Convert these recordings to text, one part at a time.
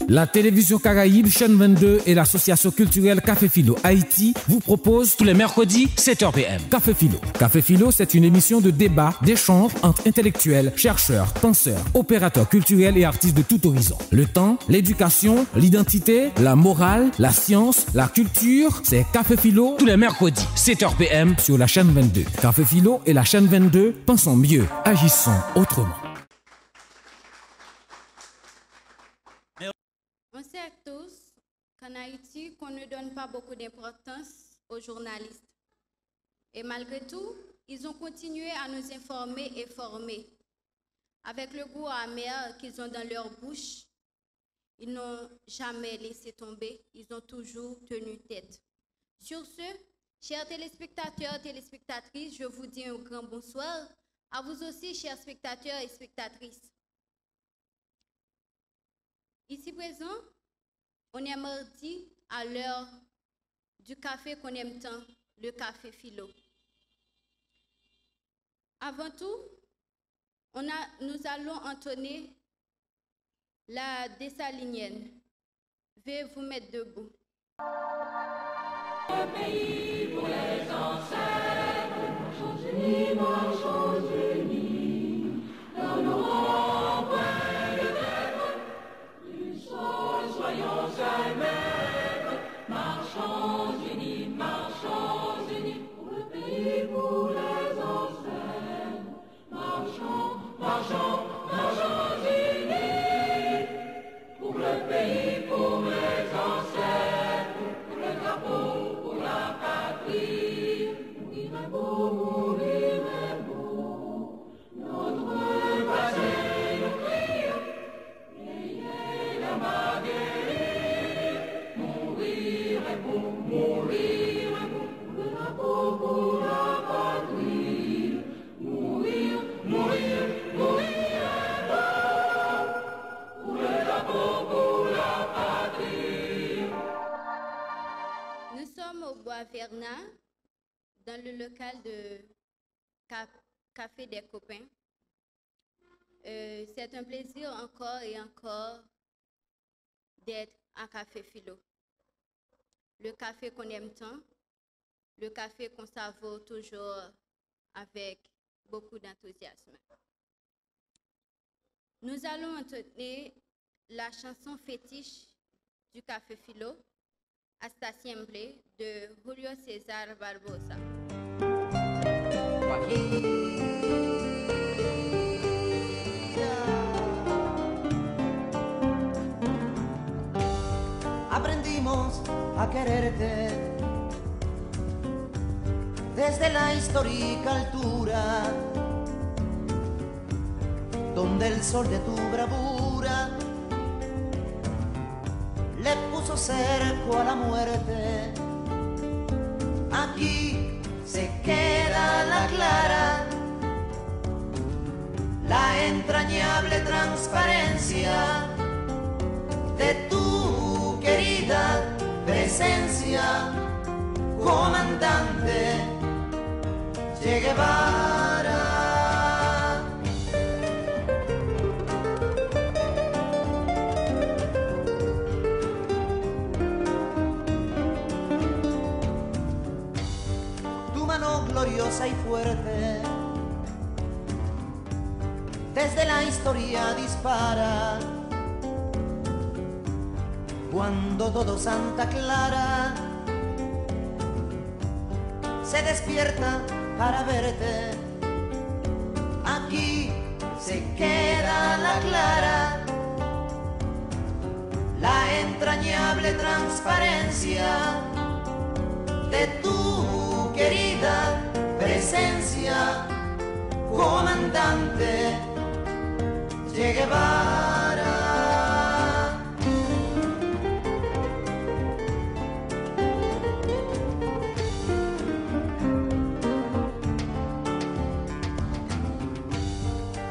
La télévision Caraïbe, chaîne 22 et l'association culturelle Café Philo Haïti vous proposent tous les mercredis 7h PM. Café Philo. Café Philo, c'est une émission de débat, d'échange entre intellectuels, chercheurs, penseurs, opérateurs culturels et artistes de tout horizon. Le temps, l'éducation, l'identité, la morale, la science, la culture, c'est Café Philo tous les mercredis 7h PM sur la chaîne 22. Café Philo et la chaîne 22, pensons mieux, agissons autrement. On sait tous qu'en Haïti, qu'on ne donne pas beaucoup d'importance aux journalistes. Et malgré tout, ils ont continué à nous informer et former. Avec le goût amer qu'ils ont dans leur bouche, ils n'ont jamais laissé tomber, ils ont toujours tenu tête. Sur ce, chers téléspectateurs, téléspectatrices, je vous dis un grand bonsoir. À vous aussi, chers spectateurs et spectatrices. Ici présent, on est mardi à l'heure du café qu'on aime tant, le café philo. Avant tout, nous allons entonner la dessalinienne. Veuillez vous mettre debout. Le pays pour les ancêtres, marchons unis, n'honorons point le maître, soyons seuls maîtres, marchons unis, pour le pays, pour les ancêtres, marchons unis, pour le pays, pour les ancêtres, pour le drapeau, pour la patrie, mourir est beau, notre passé nous crie, ayez la baguette, mourir est beau, pour le drapeau, pour la patrie, mourir est beau, pour le drapeau, pour la patrie. Nous sommes au Bois Vernat, dans le local de Café des Copains. C'est un plaisir encore et encore d'être à Café Philo. Le café qu'on aime tant, le café qu'on savoure toujours avec beaucoup d'enthousiasme. Nous allons entonner la chanson fétiche du Café Philo, Hasta Siempre, de Julio César Barbosa. Aprendimos a quererte desde la histórica altura, donde el sol de tu bravura le puso cerco a la muerte. Aquí se queda la clara, la entrañable transparencia de tu querida presencia, comandante Che Guevara. Tu mano gloriosa y fuerte desde la historia dispara, cuando todo Santa Clara se despierta para verte. Aquí se queda la clara, la entrañable transparencia de tu querida presencia, comandante Che Guevara.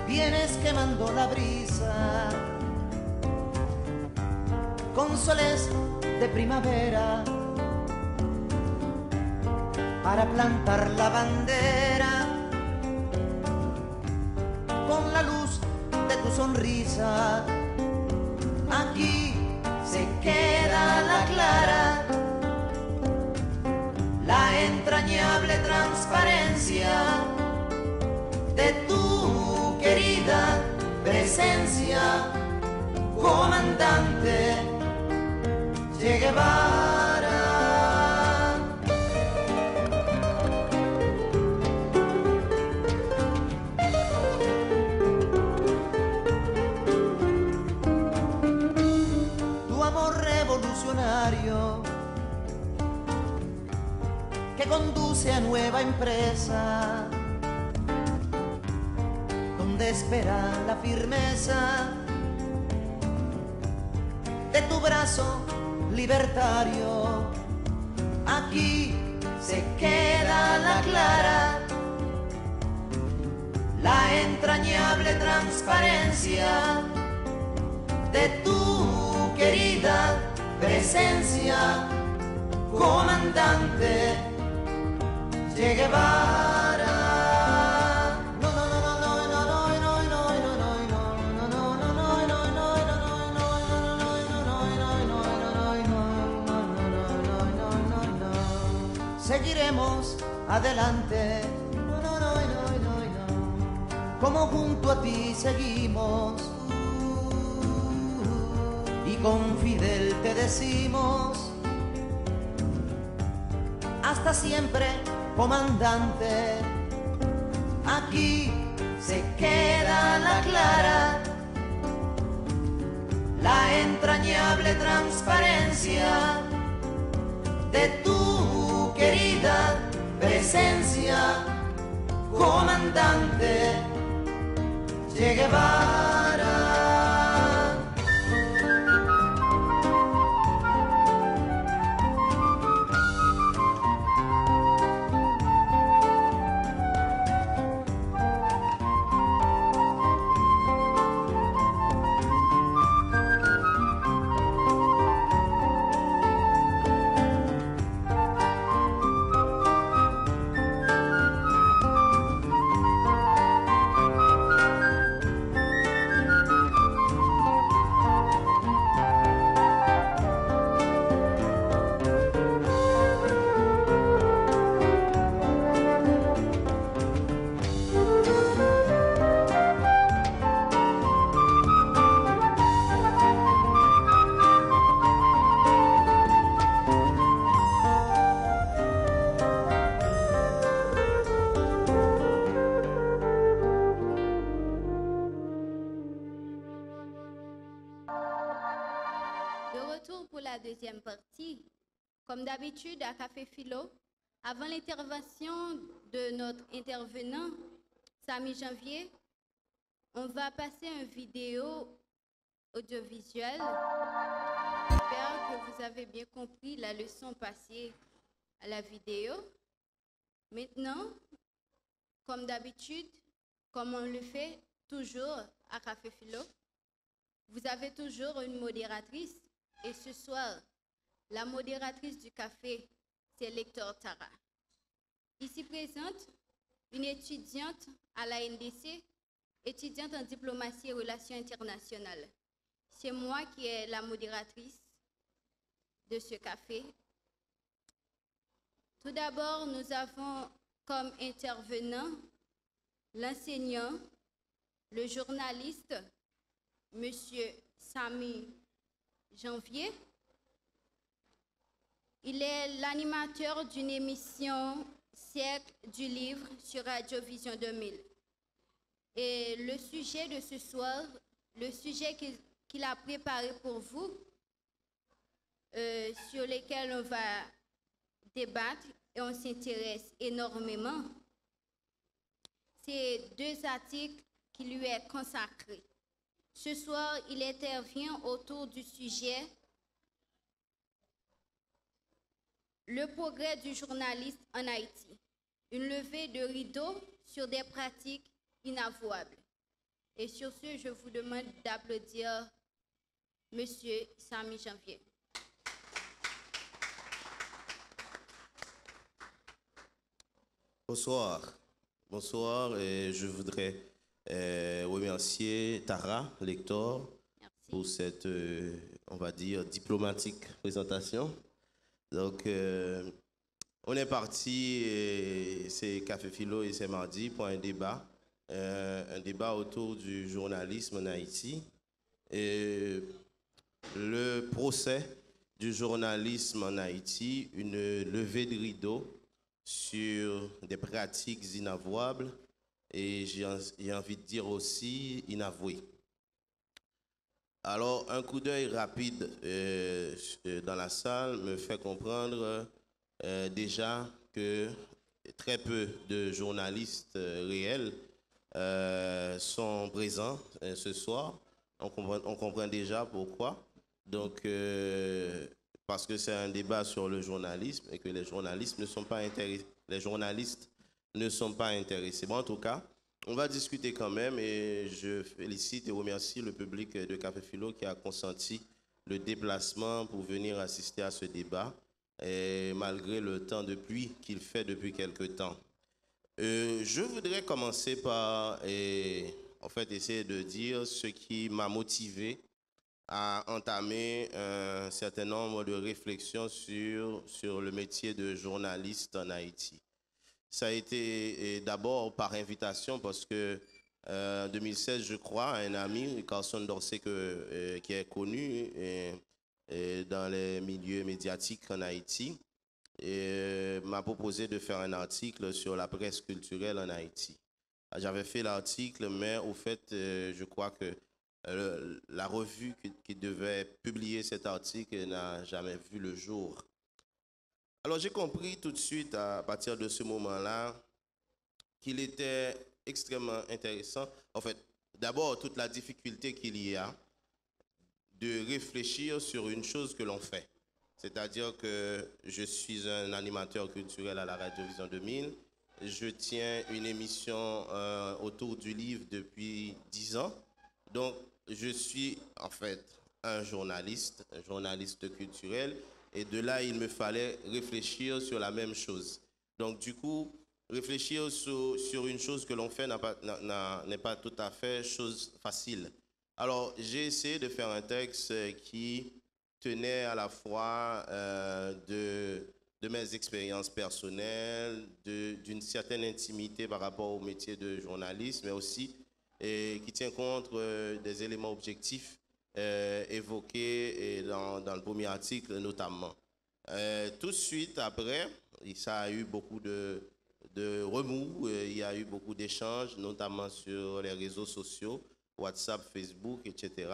Vienes quemando la brisa con soles de primavera para plantar la bandera con la luz de tu sonrisa. Aquí entrañable transparencia de tu querida presencia, comandante Che Guevara. Tu amor revolucionario que conduce a nueva empresa, donde espera la firmeza de tu brazo libertario. Aquí se queda la clara, la entrañable transparencia de tu querida presencia, comandante Che Guevara. Seguiremos adelante, como junto a ti seguimos, y con Fidel te decimos, hasta siempre, comandante. Aquí se queda la clara, la entrañable transparencia de tu querida presencia, comandante Che Guevara. Deuxième partie. Comme d'habitude à Café Philo, avant l'intervention de notre intervenant, Samy Janvier, on va passer une vidéo audiovisuelle. J'espère que vous avez bien compris la leçon passée à la vidéo. Maintenant, comme d'habitude, comme on le fait toujours à Café Philo, vous avez toujours une modératrice. Et ce soir, la modératrice du café, c'est Lector Tara. Ici présente, une étudiante à la NDC, étudiante en diplomatie et relations internationales. C'est moi qui est la modératrice de ce café. Tout d'abord, nous avons comme intervenant l'enseignant, le journaliste, Monsieur Samy Janvier. Il est l'animateur d'une émission Siècle du livre sur Radio Vision 2000. Et le sujet de ce soir, le sujet qu'il a préparé pour vous, sur lesquels on va débattre et on s'intéresse énormément, c'est 2 articles qui lui est consacrés. Ce soir, il intervient autour du sujet « Le progrès du journaliste en Haïti, une levée de rideau sur des pratiques inavouables ». Et sur ce, je vous demande d'applaudir M. Samy Janvier. Bonsoir. Bonsoir et je voudrais remercier Tara, Lector, pour cette, on va dire, diplomatique présentation. Donc, On est parti, c'est Café Philo et c'est mardi pour un débat autour du journalisme en Haïti. Et le procès du journalisme en Haïti, une levée de rideau sur des pratiques inavouables et j'ai envie de dire aussi inavouées. Alors, un coup d'œil rapide dans la salle me fait comprendre déjà que très peu de journalistes réels sont présents ce soir. On comprend déjà pourquoi. Donc, parce que c'est un débat sur le journalisme et que les journalistes ne sont pas intéressés. Les journalistes ne sont pas intéressés. Bon, en tout cas, on va discuter quand même et je félicite et remercie le public de Café Philo qui a consenti le déplacement pour venir assister à ce débat, et malgré le temps de pluie qu'il fait depuis quelque temps. Je voudrais commencer par essayer de dire ce qui m'a motivé à entamer un certain nombre de réflexions sur le métier de journaliste en Haïti. Ça a été d'abord par invitation parce que en 2016, je crois, un ami, Carson Dorsey, qui est connu dans les milieux médiatiques en Haïti, m'a proposé de faire un article sur la presse culturelle en Haïti. J'avais fait l'article, mais au fait, je crois que la revue qui devait publier cet article n'a jamais vu le jour. Alors j'ai compris tout de suite à partir de ce moment-là qu'il était extrêmement intéressant. En fait, d'abord toute la difficulté qu'il y a de réfléchir sur une chose que l'on fait. C'est-à-dire que je suis un animateur culturel à la Radio Vision 2000. Je tiens une émission autour du livre depuis 10 ans. Donc, je suis en fait un journaliste culturel. Et de là, il me fallait réfléchir sur la même chose. Donc, du coup, réfléchir sur une chose que l'on fait n'est pas tout à fait chose facile. Alors, j'ai essayé de faire un texte qui tenait à la fois de mes expériences personnelles, d'une certaine intimité par rapport au métier de journaliste, mais aussi qui tient compte des éléments objectifs évoqués dans le premier article notamment. Tout de suite après, ça a eu beaucoup de remous, il y a eu beaucoup d'échanges, notamment sur les réseaux sociaux, WhatsApp, Facebook, etc.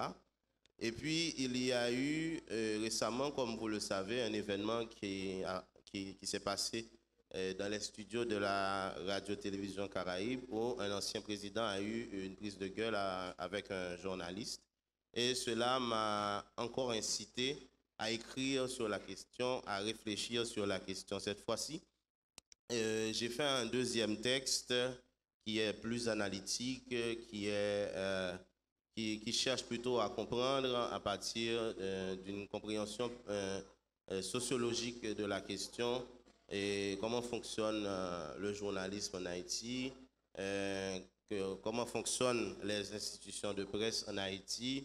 Et puis, il y a eu récemment, comme vous le savez, un événement qui s'est passé dans les studios de la Radio-Télévision Caraïbe, où un ancien président a eu une prise de gueule avec un journaliste. Et cela m'a encore incité à écrire sur la question, à réfléchir sur la question. Cette fois-ci, j'ai fait un deuxième texte qui est plus analytique, qui cherche plutôt à comprendre à partir d'une compréhension sociologique de la question et comment fonctionne le journalisme en Haïti, comment fonctionnent les institutions de presse en Haïti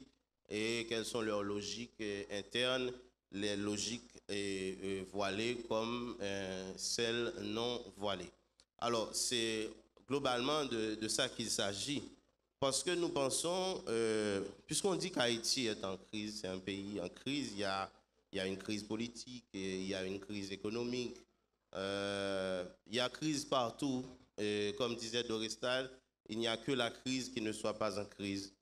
et quelles sont leurs logiques internes, les logiques voilées comme celles non voilées. Alors, c'est globalement de ça qu'il s'agit. Parce que nous pensons, puisqu'on dit qu'Haïti est en crise, c'est un pays en crise, il y a une crise politique, il y a une crise économique, il y a crise partout. Comme disait Dorestal, il n'y a que la crise qui ne soit pas en crise.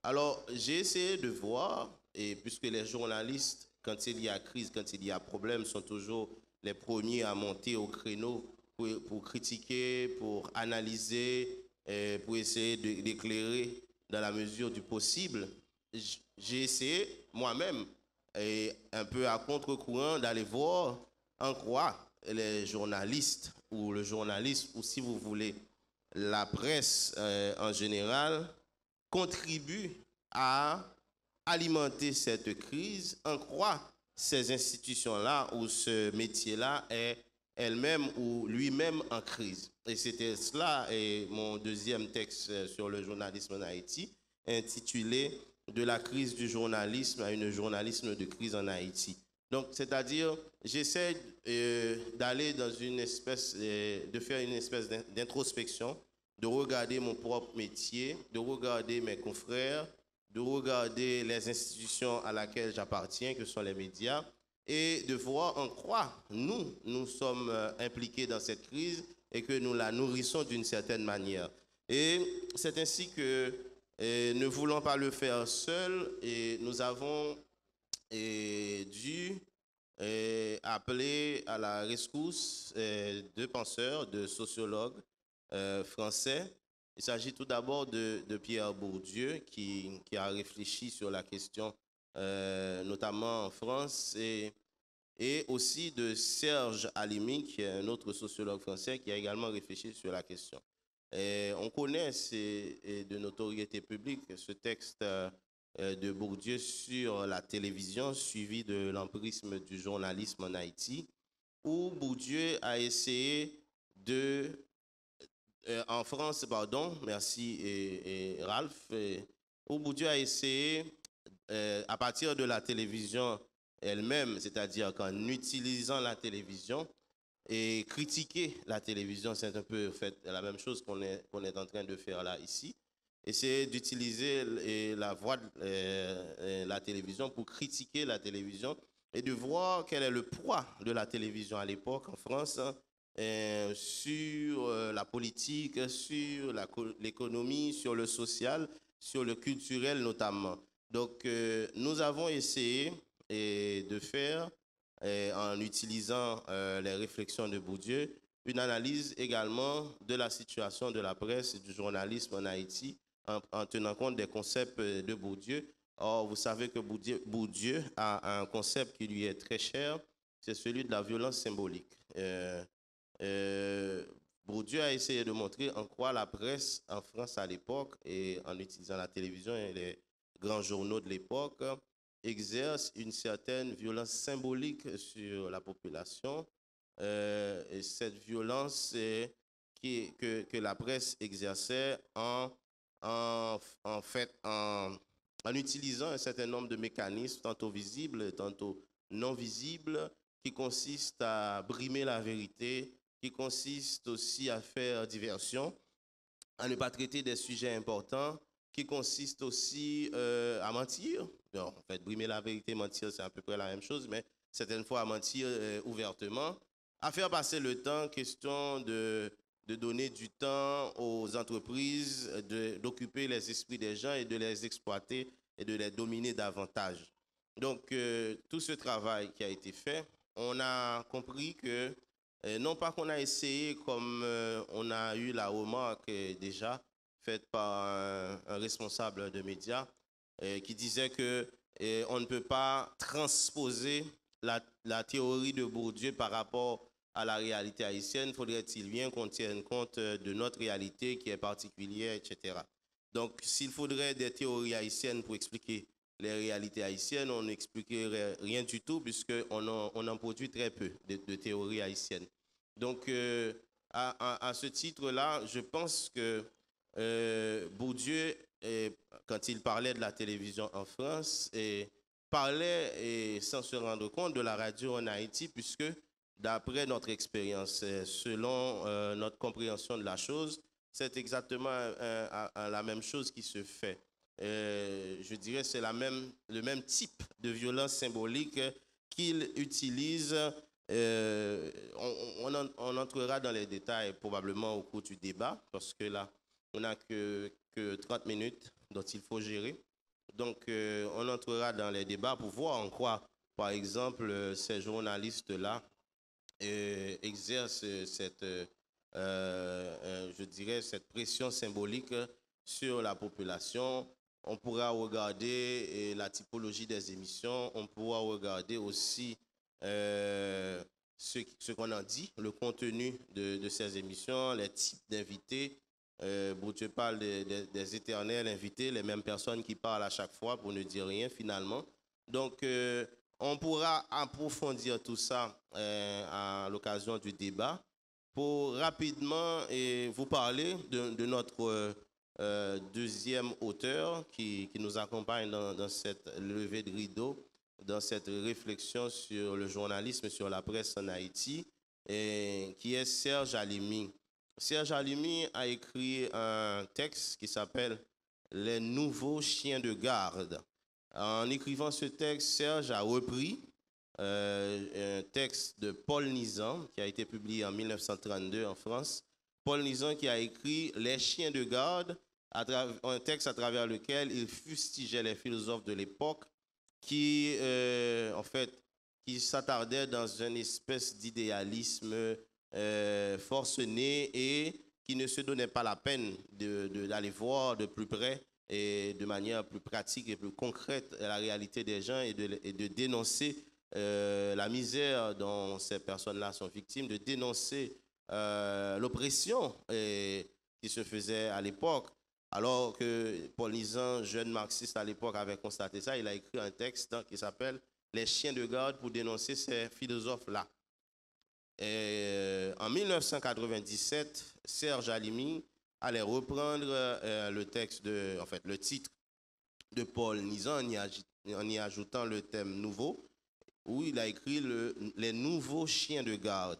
Alors, j'ai essayé de voir, et puisque les journalistes, quand il y a crise, quand il y a problème, sont toujours les premiers à monter au créneau pour critiquer, pour analyser, pour essayer d'éclairer dans la mesure du possible. J'ai essayé moi-même, un peu à contre-courant, d'aller voir en quoi les journalistes, ou le journalisme, ou si vous voulez, la presse en général, contribue à alimenter cette crise, en quoi ces institutions-là ou ce métier-là est elle-même ou lui-même en crise. Et c'était cela mon deuxième texte sur le journalisme en Haïti, intitulé « De la crise du journalisme à un journalisme de crise en Haïti ». Donc, c'est-à-dire, j'essaie d'aller dans une espèce, de faire une espèce d'introspection, de regarder mon propre métier, de regarder mes confrères, de regarder les institutions à laquelle j'appartiens, que sont les médias, et de voir en quoi nous sommes impliqués dans cette crise et que nous la nourrissons d'une certaine manière. Et c'est ainsi que, ne voulant pas le faire seul, et nous avons dû appeler à la rescousse deux penseurs, deux sociologues français. Il s'agit tout d'abord de Pierre Bourdieu qui a réfléchi sur la question, notamment en France, et aussi de Serge Halimi, qui est un autre sociologue français qui a également réfléchi sur la question. On connaît, c'est de notoriété publique, ce texte de Bourdieu sur la télévision, suivi de l'empirisme du journalisme en Haïti, où Bourdieu a essayé en France, pardon, merci et Ralph, où Bourdieu a essayé, à partir de la télévision elle-même, c'est-à-dire qu'en utilisant la télévision, et critiquer la télévision, c'est un peu fait la même chose qu'on est en train de faire là, ici. Essayer d'utiliser la voix de la télévision pour critiquer la télévision et de voir quel est le poids de la télévision à l'époque en France sur la politique, sur l'économie, sur le social, sur le culturel notamment. Donc, nous avons essayé de faire, en utilisant les réflexions de Bourdieu, une analyse également de la situation de la presse et du journalisme en Haïti, en tenant compte des concepts de Bourdieu. Or, vous savez que Bourdieu a un concept qui lui est très cher, c'est celui de la violence symbolique. Bourdieu a essayé de montrer en quoi la presse en France à l'époque, et en utilisant la télévision et les grands journaux de l'époque, exerce une certaine violence symbolique sur la population. Et cette violence que la presse exerçait en utilisant un certain nombre de mécanismes, tantôt visibles, tantôt non visibles, qui consistent à brimer la vérité, qui consistent aussi à faire diversion, à ne pas traiter des sujets importants, qui consiste aussi à mentir. Non, en fait, brimer la vérité, mentir, c'est à peu près la même chose, mais certaines fois à mentir ouvertement, à faire passer le temps, question de donner du temps aux entreprises, d'occuper les esprits des gens et de les exploiter et de les dominer davantage. Donc, tout ce travail qui a été fait, on a compris que, non pas qu'on a essayé, comme on a eu la remarque déjà, faite par un responsable de médias qui disait que on ne peut pas transposer la théorie de Bourdieu par rapport à la réalité haïtienne. Faudrait-il bien qu'on tienne compte de notre réalité qui est particulière, etc. Donc, s'il faudrait des théories haïtiennes pour expliquer les réalités haïtiennes, on n'expliquerait rien du tout puisqu'on en produit très peu de théories haïtiennes. Donc, à ce titre-là, je pense que Bourdieu, quand il parlait de la télévision en France, parlait sans se rendre compte de la radio en Haïti, puisque d'après notre expérience, selon notre compréhension de la chose, c'est exactement la même chose qui se fait. Je dirais que c'est le même type de violence symbolique qu'il utilise. On entrera dans les détails probablement au cours du débat, parce que là, on n'a que 30 minutes dont il faut gérer. Donc, on entrera dans les débats pour voir en quoi, par exemple, ces journalistes-là exercent je dirais, cette pression symbolique sur la population. On pourra regarder la typologie des émissions. On pourra regarder aussi ce qu'on en dit, le contenu de ces émissions, les types d'invités. Bourdieu parle des éternels invités, les mêmes personnes qui parlent à chaque fois pour ne dire rien finalement. Donc, on pourra approfondir tout ça à l'occasion du débat pour rapidement vous parler de notre deuxième auteur qui nous accompagne dans cette levée de rideau, dans cette réflexion sur le journalisme, sur la presse en Haïti, et qui est Serge Halimi. Serge Halimi a écrit un texte qui s'appelle « Les nouveaux chiens de garde ». En écrivant ce texte, Serge a repris un texte de Paul Nizan qui a été publié en 1932 en France. Paul Nizan qui a écrit « Les chiens de garde », un texte à travers lequel il fustigeait les philosophes de l'époque qui, en fait, qui s'attardaient dans une espèce d'idéalisme forcené et qui ne se donnaient pas la peine d'aller voir de plus près et de manière plus pratique et plus concrète la réalité des gens et de dénoncer la misère dont ces personnes-là sont victimes, de dénoncer l'oppression qui se faisait à l'époque. Alors que Paul Nizan, jeune marxiste à l'époque, avait constaté ça, il a écrit un texte qui s'appelle « Les chiens de garde » pour dénoncer ces philosophes-là. En 1997, Serge Halimi allait reprendre le texte, le titre de Paul Nizan en y ajoutant le thème nouveau, où il a écrit les nouveaux chiens de garde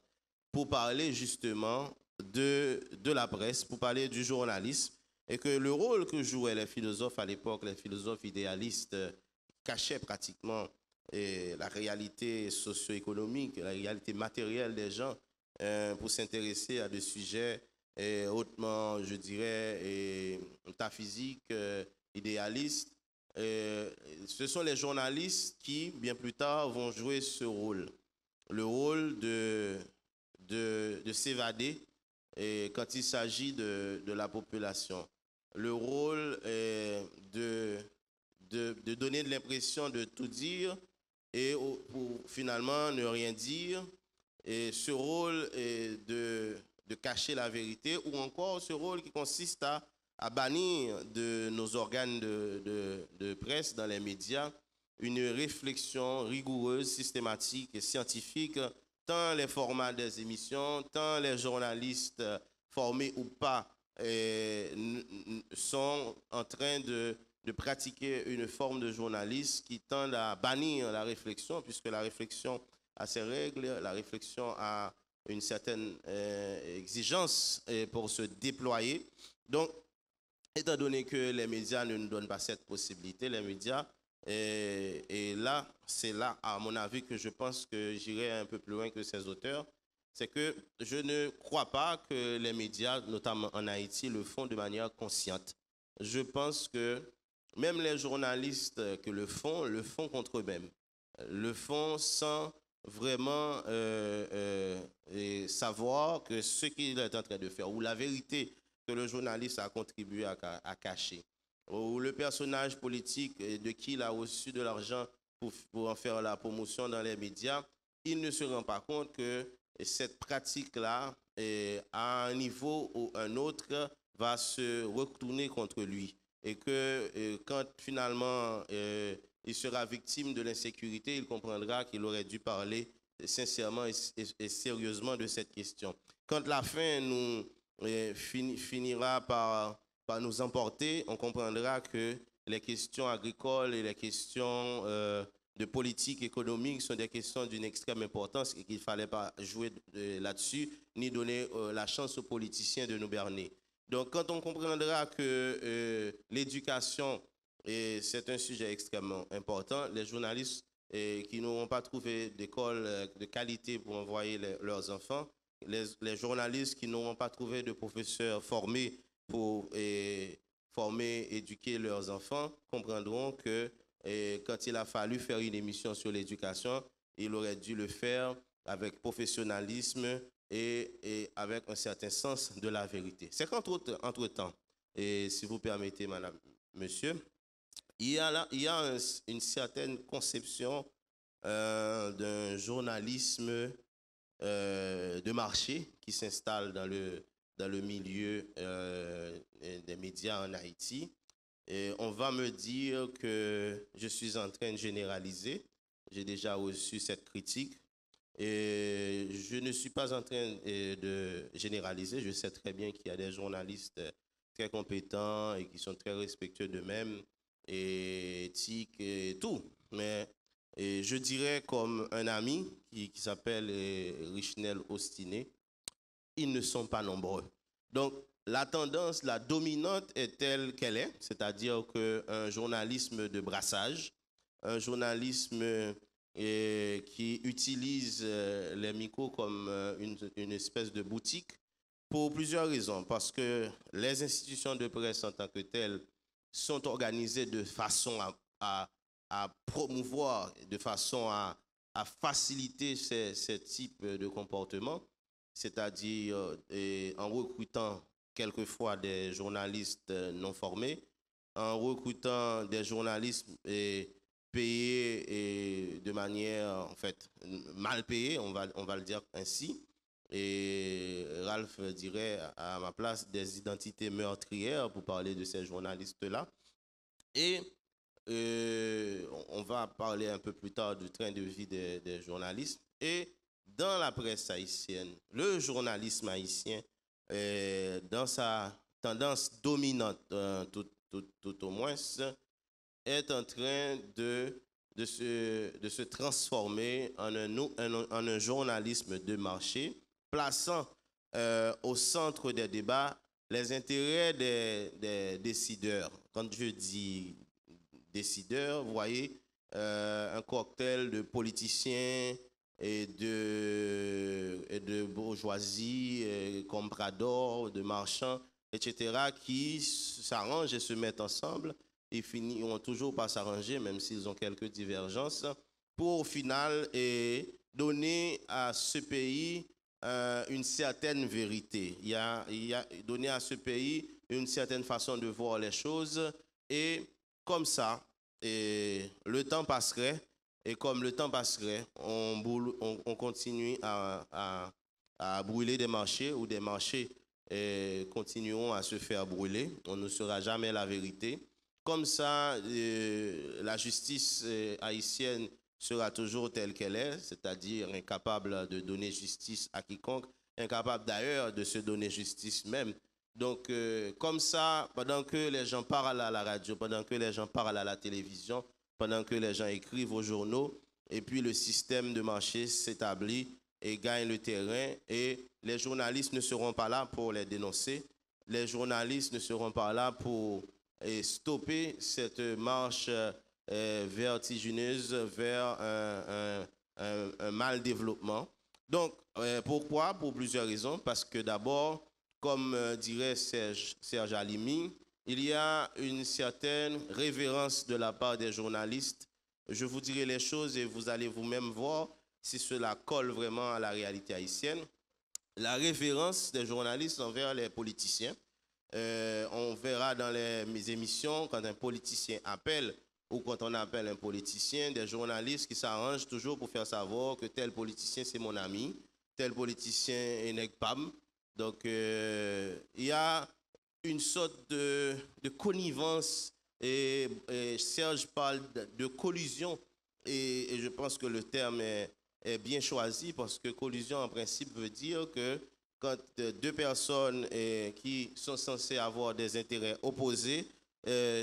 pour parler justement de la presse, pour parler du journalisme, et que le rôle que jouaient les philosophes à l'époque, les philosophes idéalistes, cachaient pratiquement la réalité socio-économique, la réalité matérielle des gens pour s'intéresser à des sujets hautement, je dirais, métaphysiques, idéalistes. Ce sont les journalistes qui, bien plus tard, vont jouer ce rôle, le rôle de s'évader quand il s'agit de la population, le rôle de donner de l'impression de tout dire et pour finalement ne rien dire, et ce rôle de cacher la vérité, ou encore ce rôle qui consiste à bannir de nos organes de presse dans les médias une réflexion rigoureuse, systématique et scientifique, tant les formats des émissions, tant les journalistes formés ou pas sont en train de pratiquer une forme de journalisme qui tend à bannir la réflexion, puisque la réflexion a ses règles, la réflexion a une certaine exigence pour se déployer. Donc, étant donné que les médias ne nous donnent pas cette possibilité, les médias, et là, c'est là, à mon avis, que je pense que j'irai un peu plus loin que ces auteurs, c'est que je ne crois pas que les médias, notamment en Haïti, le font de manière consciente. Je pense que même les journalistes que le font contre eux-mêmes, le font sans vraiment savoir que ce qu'il est en train de faire, ou la vérité que le journaliste a contribué à cacher, ou le personnage politique de qui il a reçu de l'argent pour en faire la promotion dans les médias, il ne se rend pas compte que cette pratique-là, à un niveau ou un autre, va se retourner contre lui. Et que quand finalement il sera victime de l'insécurité, il comprendra qu'il aurait dû parler sincèrement et sérieusement de cette question. Quand la faim finira par nous emporter, on comprendra que les questions agricoles et les questions de politique économique sont des questions d'une extrême importance et qu'il ne fallait pas jouer là-dessus, ni donner la chance aux politiciens de nous berner. Donc, quand on comprendra que l'éducation, c'est un sujet extrêmement important, les journalistes qui n'auront pas trouvé d'école de qualité pour envoyer leurs enfants, les journalistes qui n'auront pas trouvé de professeurs formés pour éduquer leurs enfants, comprendront que quand il a fallu faire une émission sur l'éducation, il aurait dû le faire avec professionnalisme et avec un certain sens de la vérité. C'est qu'entre-temps, et si vous permettez, madame, monsieur, il y a une certaine conception d'un journalisme de marché qui s'installe dans le milieu des médias en Haïti. Et on va me dire que je suis en train de généraliser. J'ai déjà reçu cette critique. Et je ne suis pas en train de généraliser. Je sais très bien qu'il y a des journalistes très compétents et qui sont très respectueux d'eux-mêmes, et éthiques et tout. Mais Et je dirais comme un ami qui s'appelle Richnel Ostiné, ils ne sont pas nombreux. Donc, la tendance, la dominante est telle qu'elle est, c'est-à-dire qu'un journalisme de brassage, un journalisme qui utilise les micros comme une espèce de boutique pour plusieurs raisons. Parce que les institutions de presse en tant que telles sont organisées de façon à promouvoir, de façon à faciliter ces types de comportements, c'est-à-dire en recrutant quelquefois des journalistes non formés, en recrutant des journalistes payés de manière, en fait, mal payés, on va le dire ainsi. Et Ralph dirait à ma place des identités meurtrières pour parler de ces journalistes-là. Et on va parler un peu plus tard du train de vie des journalistes. Et dans la presse haïtienne, le journalisme haïtien, dans sa tendance dominante, tout au moins, est en train de se transformer en un journalisme de marché, plaçant au centre des débats les intérêts des décideurs. Quand je dis décideurs, vous voyez, un cocktail de politiciens et de bourgeoisie, compradors, de marchands, etc., qui s'arrangent et se mettent ensemble et finiront toujours par s'arranger, même s'ils ont quelques divergences, pour au final donner à ce pays une certaine vérité. Il y a donné à ce pays une certaine façon de voir les choses, et comme ça, le temps passerait, et comme le temps passerait, on continue à brûler des marchés, ou des marchés continueront à se faire brûler. On ne saura jamais la vérité. Comme ça, la justice haïtienne sera toujours telle qu'elle est, c'est-à-dire incapable de donner justice à quiconque, incapable d'ailleurs de se donner justice même. Donc, comme ça, pendant que les gens parlent à la radio, pendant que les gens parlent à la télévision, pendant que les gens écrivent aux journaux, et puis le système de marché s'établit et gagne le terrain, et les journalistes ne seront pas là pour les dénoncer, les journalistes ne seront pas là pour stopper cette marche vertigineuse vers un mal développement. Donc, pourquoi? Pour plusieurs raisons. Parce que d'abord, comme dirait Serge Alimi, il y a une certaine révérence de la part des journalistes. Je vous dirai les choses et vous allez vous-même voir si cela colle vraiment à la réalité haïtienne. La révérence des journalistes envers les politiciens. On verra dans mes émissions, quand un politicien appelle ou quand on appelle un politicien, des journalistes qui s'arrangent toujours pour faire savoir que tel politicien c'est mon ami, tel politicien est nègre-pam. Donc il y a une sorte de connivence, et Serge parle de collusion, et je pense que le terme est bien choisi, parce que collusion en principe veut dire que quand deux personnes qui sont censées avoir des intérêts opposés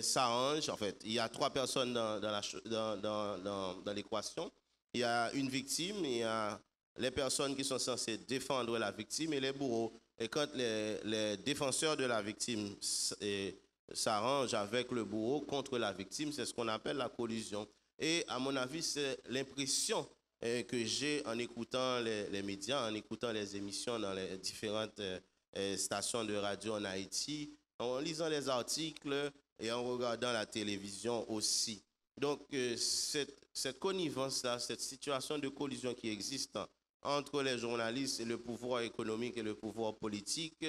s'arrangent, en fait, il y a trois personnes dans l'équation. Il y a une victime, il y a les personnes qui sont censées défendre la victime et les bourreaux. Et quand les défenseurs de la victime s'arrangent avec le bourreau contre la victime, c'est ce qu'on appelle la collusion. Et à mon avis, c'est l'impression que j'ai en écoutant les médias, en écoutant les émissions dans les différentes stations de radio en Haïti, en lisant les articles et en regardant la télévision aussi. Donc, cette connivence-là, cette situation de collision qui existe entre les journalistes et le pouvoir économique et le pouvoir politique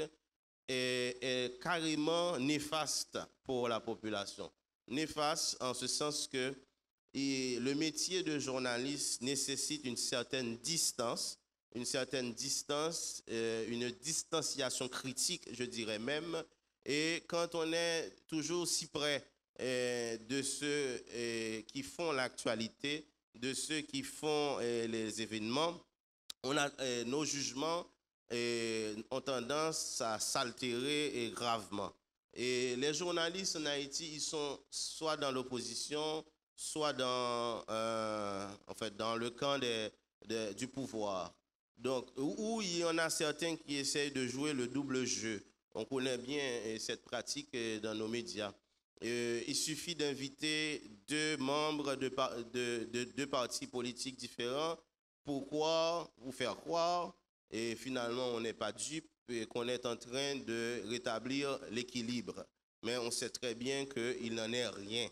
est carrément néfaste pour la population. Néfaste en ce sens que le métier de journaliste nécessite une certaine distance, une distanciation critique, je dirais même. Et quand on est toujours si près de ceux qui font l'actualité, de ceux qui font les événements, nos jugements ont tendance à s'altérer gravement. Et les journalistes en Haïti, ils sont soit dans l'opposition, soit dans le camp du pouvoir. Donc, où il y en a certains qui essayent de jouer le double jeu. On connaît bien cette pratique dans nos médias. Il suffit d'inviter deux membres de deux partis politiques différents pour vous faire croire, et finalement on n'est pas dupe et qu'on est en train de rétablir l'équilibre. Mais on sait très bien qu'il n'en est rien.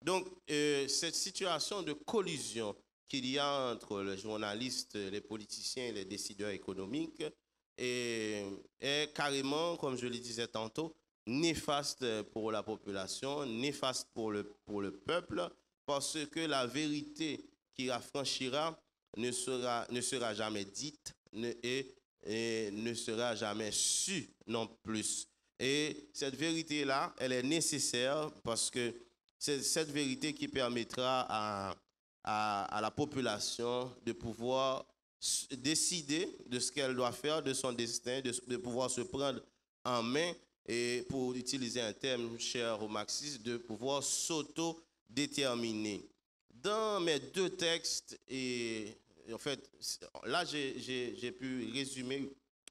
Donc, cette situation de collusion qu'il y a entre les journalistes, les politiciens et les décideurs économiques est carrément, comme je le disais tantôt, néfaste pour la population, néfaste pour le peuple, parce que la vérité qui affranchira ne sera jamais dite et ne sera jamais su non plus. Et cette vérité-là, elle est nécessaire parce que c'est cette vérité qui permettra à la population de pouvoir décider de ce qu'elle doit faire, de son destin, de pouvoir se prendre en main et, pour utiliser un terme cher aux marxistes, de pouvoir s'auto-déterminer. Dans mes deux textes, et en fait, là, j'ai pu résumer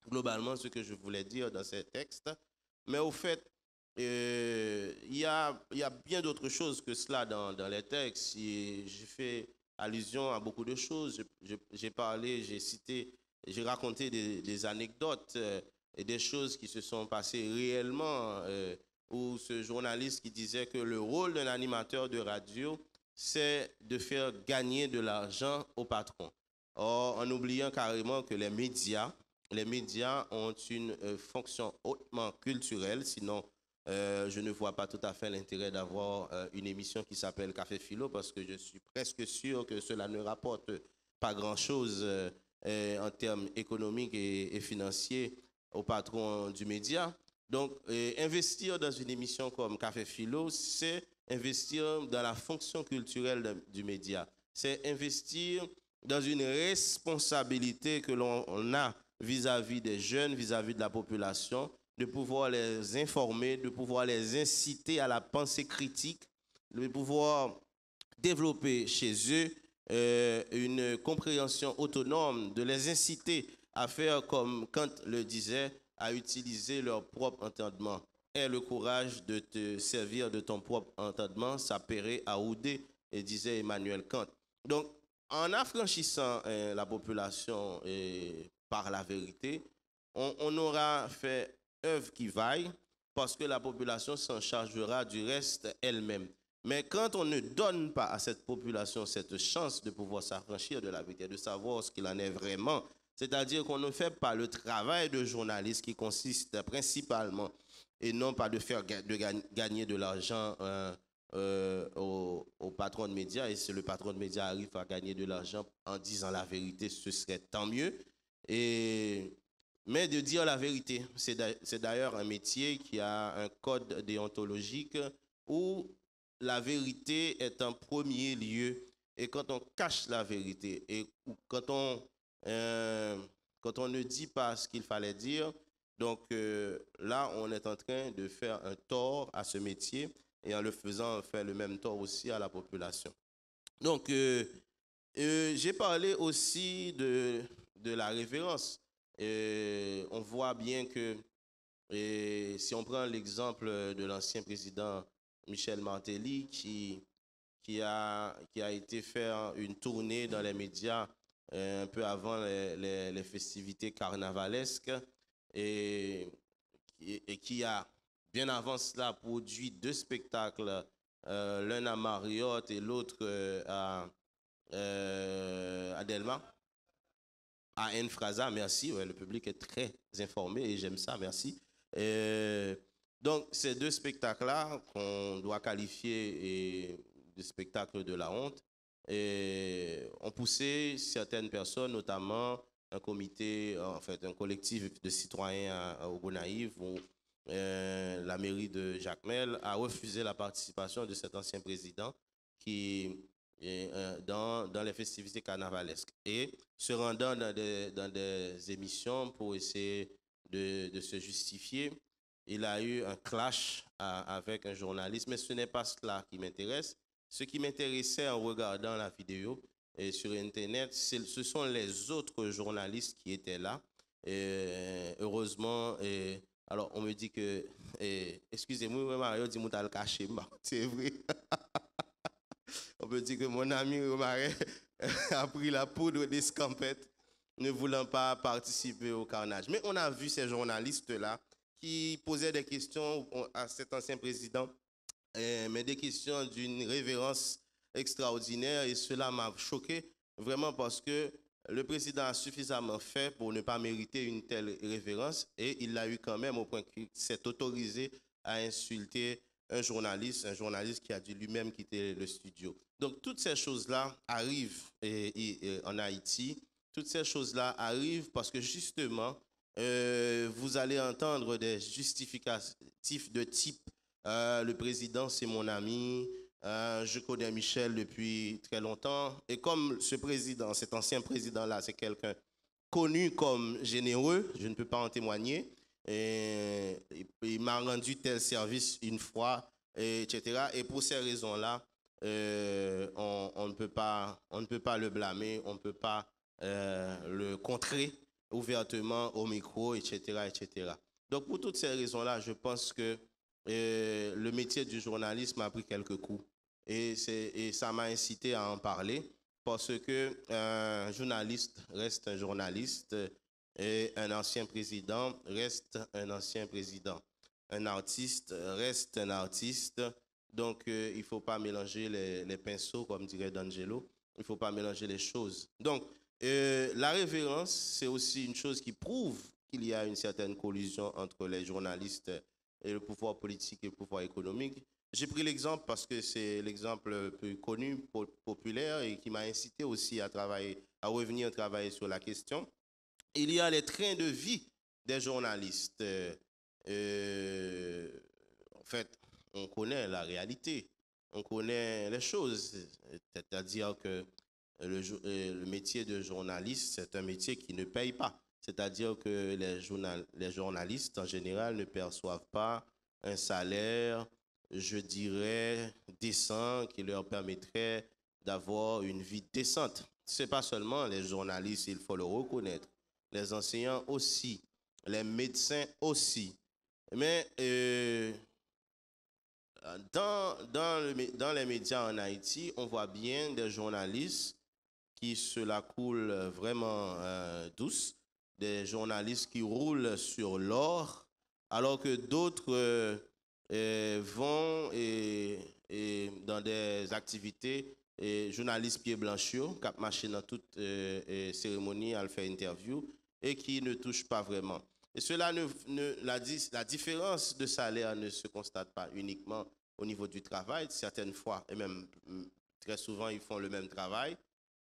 globalement ce que je voulais dire dans ces textes, mais au fait, il y a bien d'autres choses que cela dans les textes. J'ai fait allusion à beaucoup de choses. J'ai parlé, j'ai cité, j'ai raconté des anecdotes et des choses qui se sont passées réellement, où ce journaliste qui disait que le rôle d'un animateur de radio, c'est de faire gagner de l'argent au patron. Or, en oubliant carrément que les médias ont une fonction hautement culturelle, sinon je ne vois pas tout à fait l'intérêt d'avoir une émission qui s'appelle Café Philo, parce que je suis presque sûr que cela ne rapporte pas grand-chose en termes économiques et financiers au patron du média. Donc, investir dans une émission comme Café Philo, c'est investir dans la fonction culturelle du média. C'est investir dans une responsabilité que l'on a vis-à-vis des jeunes, vis-à-vis de la population, de pouvoir les informer, de pouvoir les inciter à la pensée critique, de pouvoir développer chez eux une compréhension autonome, de les inciter à faire comme Kant le disait, à utiliser leur propre entendement. Aie le courage de te servir de ton propre entendement, ça paierait à ouder, et disait Emmanuel Kant. Donc, en affranchissant la population par la vérité, on aura fait œuvre qui vaille, parce que la population s'en chargera du reste elle-même. Mais quand on ne donne pas à cette population cette chance de pouvoir s'affranchir de la vérité, de savoir ce qu'il en est vraiment, c'est-à-dire qu'on ne fait pas le travail de journaliste qui consiste principalement, et non pas de faire gagner de l'argent au patron de médias, et si le patron de médias arrive à gagner de l'argent en disant la vérité, ce serait tant mieux. Mais de dire la vérité, c'est d'ailleurs un métier qui a un code déontologique où la vérité est en premier lieu. Et quand on cache la vérité, et quand on ne dit pas ce qu'il fallait dire, donc là, on est en train de faire un tort à ce métier, et en le faisant, on fait le même tort aussi à la population. Donc, j'ai parlé aussi de la révérence. On voit bien que, si on prend l'exemple de l'ancien président Michel Martelly, qui a été faire une tournée dans les médias un peu avant les festivités carnavalesques, et qui a, bien avant cela, produit deux spectacles, l'un à Marriott et l'autre à Delma. À Enfrasa, merci. Ouais, le public est très informé et j'aime ça, merci. Donc, ces deux spectacles-là, qu'on doit qualifier de spectacles de la honte, ont poussé certaines personnes, notamment un comité, en fait, un collectif de citoyens au Gonaïve, où la mairie de Jacmel a refusé la participation de cet ancien président qui dans les festivités carnavalesques, et se rendant dans des émissions pour essayer de se justifier. Il a eu un clash avec un journaliste, mais ce n'est pas cela qui m'intéresse. ce qui m'intéressait en regardant la vidéo sur Internet, ce sont les autres journalistes qui étaient là. Heureusement, alors on me dit que, excusez-moi, Mario dit que je caché, c'est vrai. On peut dire que mon ami Romaret a pris la poudre d'escampette, ne voulant pas participer au carnage. Mais on a vu ces journalistes-là qui posaient des questions à cet ancien président, mais des questions d'une révérence extraordinaire, et cela m'a choqué vraiment parce que le président a suffisamment fait pour ne pas mériter une telle révérence, et il l'a eu quand même au point qu'il s'est autorisé à insulter un journaliste qui a dû lui-même quitter le studio. Donc toutes ces choses-là arrivent en Haïti, toutes ces choses-là arrivent parce que justement, vous allez entendre des justificatifs de type le président c'est mon ami, je connais Michel depuis très longtemps, et comme ce président, cet ancien président-là, c'est quelqu'un connu comme généreux, je ne peux pas en témoigner, et il m'a rendu tel service une fois, etc. Et pour ces raisons-là, on ne peut pas le blâmer, on ne peut pas le contrer ouvertement au micro, etc., etc. Donc pour toutes ces raisons-là, je pense que le métier du journalisme a pris quelques coups. Et ça m'a incité à en parler parce que un journaliste reste un journaliste et un ancien président reste un ancien président. Un artiste reste un artiste. Donc, il ne faut pas mélanger les pinceaux, comme dirait D'Angelo. Il ne faut pas mélanger les choses. Donc, la révérence, c'est aussi une chose qui prouve qu'il y a une certaine collusion entre les journalistes et le pouvoir politique et le pouvoir économique. J'ai pris l'exemple parce que c'est l'exemple le plus connu, populaire, et qui m'a incité aussi à revenir travailler sur la question. Il y a les trains de vie des journalistes. En fait, on connaît la réalité, on connaît les choses. C'est-à-dire que le métier de journaliste, c'est un métier qui ne paye pas. C'est-à-dire que les journalistes, en général, ne perçoivent pas un salaire, je dirais, décent, qui leur permettrait d'avoir une vie décente. Ce n'est pas seulement les journalistes, il faut le reconnaître. Les enseignants aussi, les médecins aussi. Mais dans les médias en Haïti, on voit bien des journalistes qui se la coulent vraiment douce, des journalistes qui roulent sur l'or, alors que d'autres vont dans des activités, journalistes pieds blanchos, qui marchent dans toute cérémonie, à faire interview, et qui ne touchent pas vraiment. Et cela la différence de salaire ne se constate pas uniquement au niveau du travail, certaines fois, et même très souvent, ils font le même travail,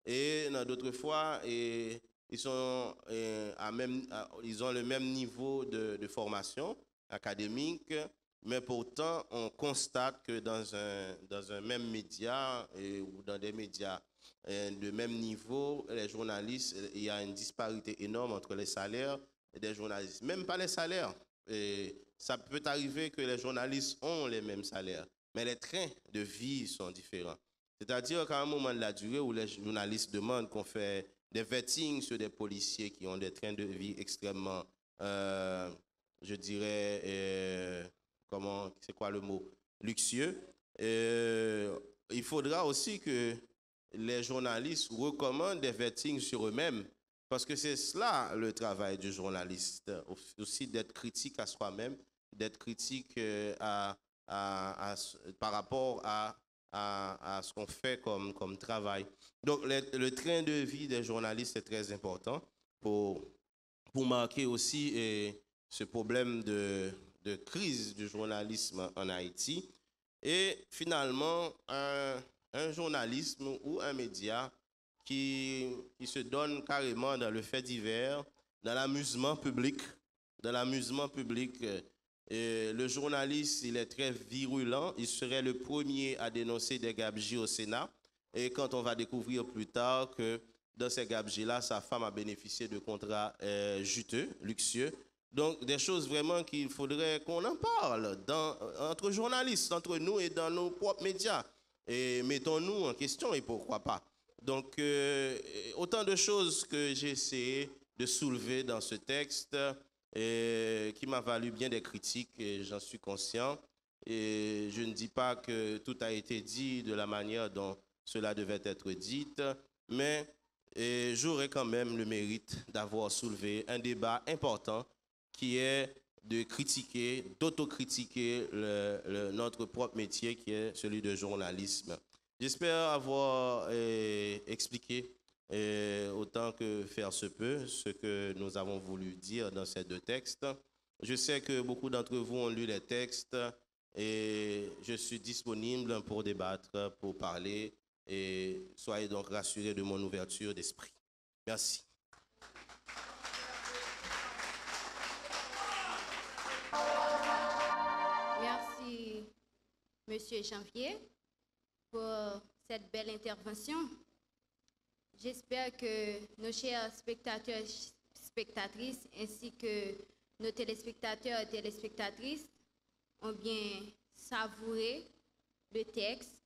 et dans d'autres fois, ils ont le même niveau de formation académique, mais pourtant, on constate que dans un même média ou dans des médias de même niveau, les journalistes, il y a une disparité énorme entre les salaires des journalistes. Même pas les salaires. Ça peut arriver que les journalistes ont les mêmes salaires, mais les trains de vie sont différents. C'est-à-dire qu'à un moment de la durée où les journalistes demandent qu'on fait des vetting sur des policiers qui ont des trains de vie extrêmement, je dirais, c'est quoi le mot, luxueux, il faudra aussi que les journalistes recommandent des vettings sur eux-mêmes, parce que c'est cela le travail du journaliste, aussi d'être critique à soi-même, d'être critique par rapport à ce qu'on fait comme travail. Donc le train de vie des journalistes est très important pour marquer aussi ce problème de crise du journalisme en Haïti. Et finalement, un journalisme ou un média qui se donne carrément dans le fait divers, dans l'amusement public. Et le journaliste, il est très virulent. Il serait le premier à dénoncer des gabegies au Sénat. Et quand on va découvrir plus tard que dans ces gabegies-là, sa femme a bénéficié de contrats juteux, luxueux. Donc, des choses vraiment qu'il faudrait qu'on en parle entre journalistes, entre nous et dans nos propres médias. et mettons-nous en question et pourquoi pas. Donc, autant de choses que j'ai essayé de soulever dans ce texte qui m'a valu bien des critiques et j'en suis conscient. Et je ne dis pas que tout a été dit de la manière dont cela devait être dit, mais j'aurais quand même le mérite d'avoir soulevé un débat important qui est de critiquer, d'autocritiquer notre propre métier qui est celui de journalisme. J'espère avoir expliqué autant que faire se peut ce que nous avons voulu dire dans ces deux textes. Je sais que beaucoup d'entre vous ont lu les textes et je suis disponible pour débattre, pour parler et soyez donc rassurés de mon ouverture d'esprit. Merci. Merci, Monsieur Janvier, pour cette belle intervention. J'espère que nos chers spectateurs et spectatrices, ainsi que nos téléspectateurs et téléspectatrices, ont bien savouré le texte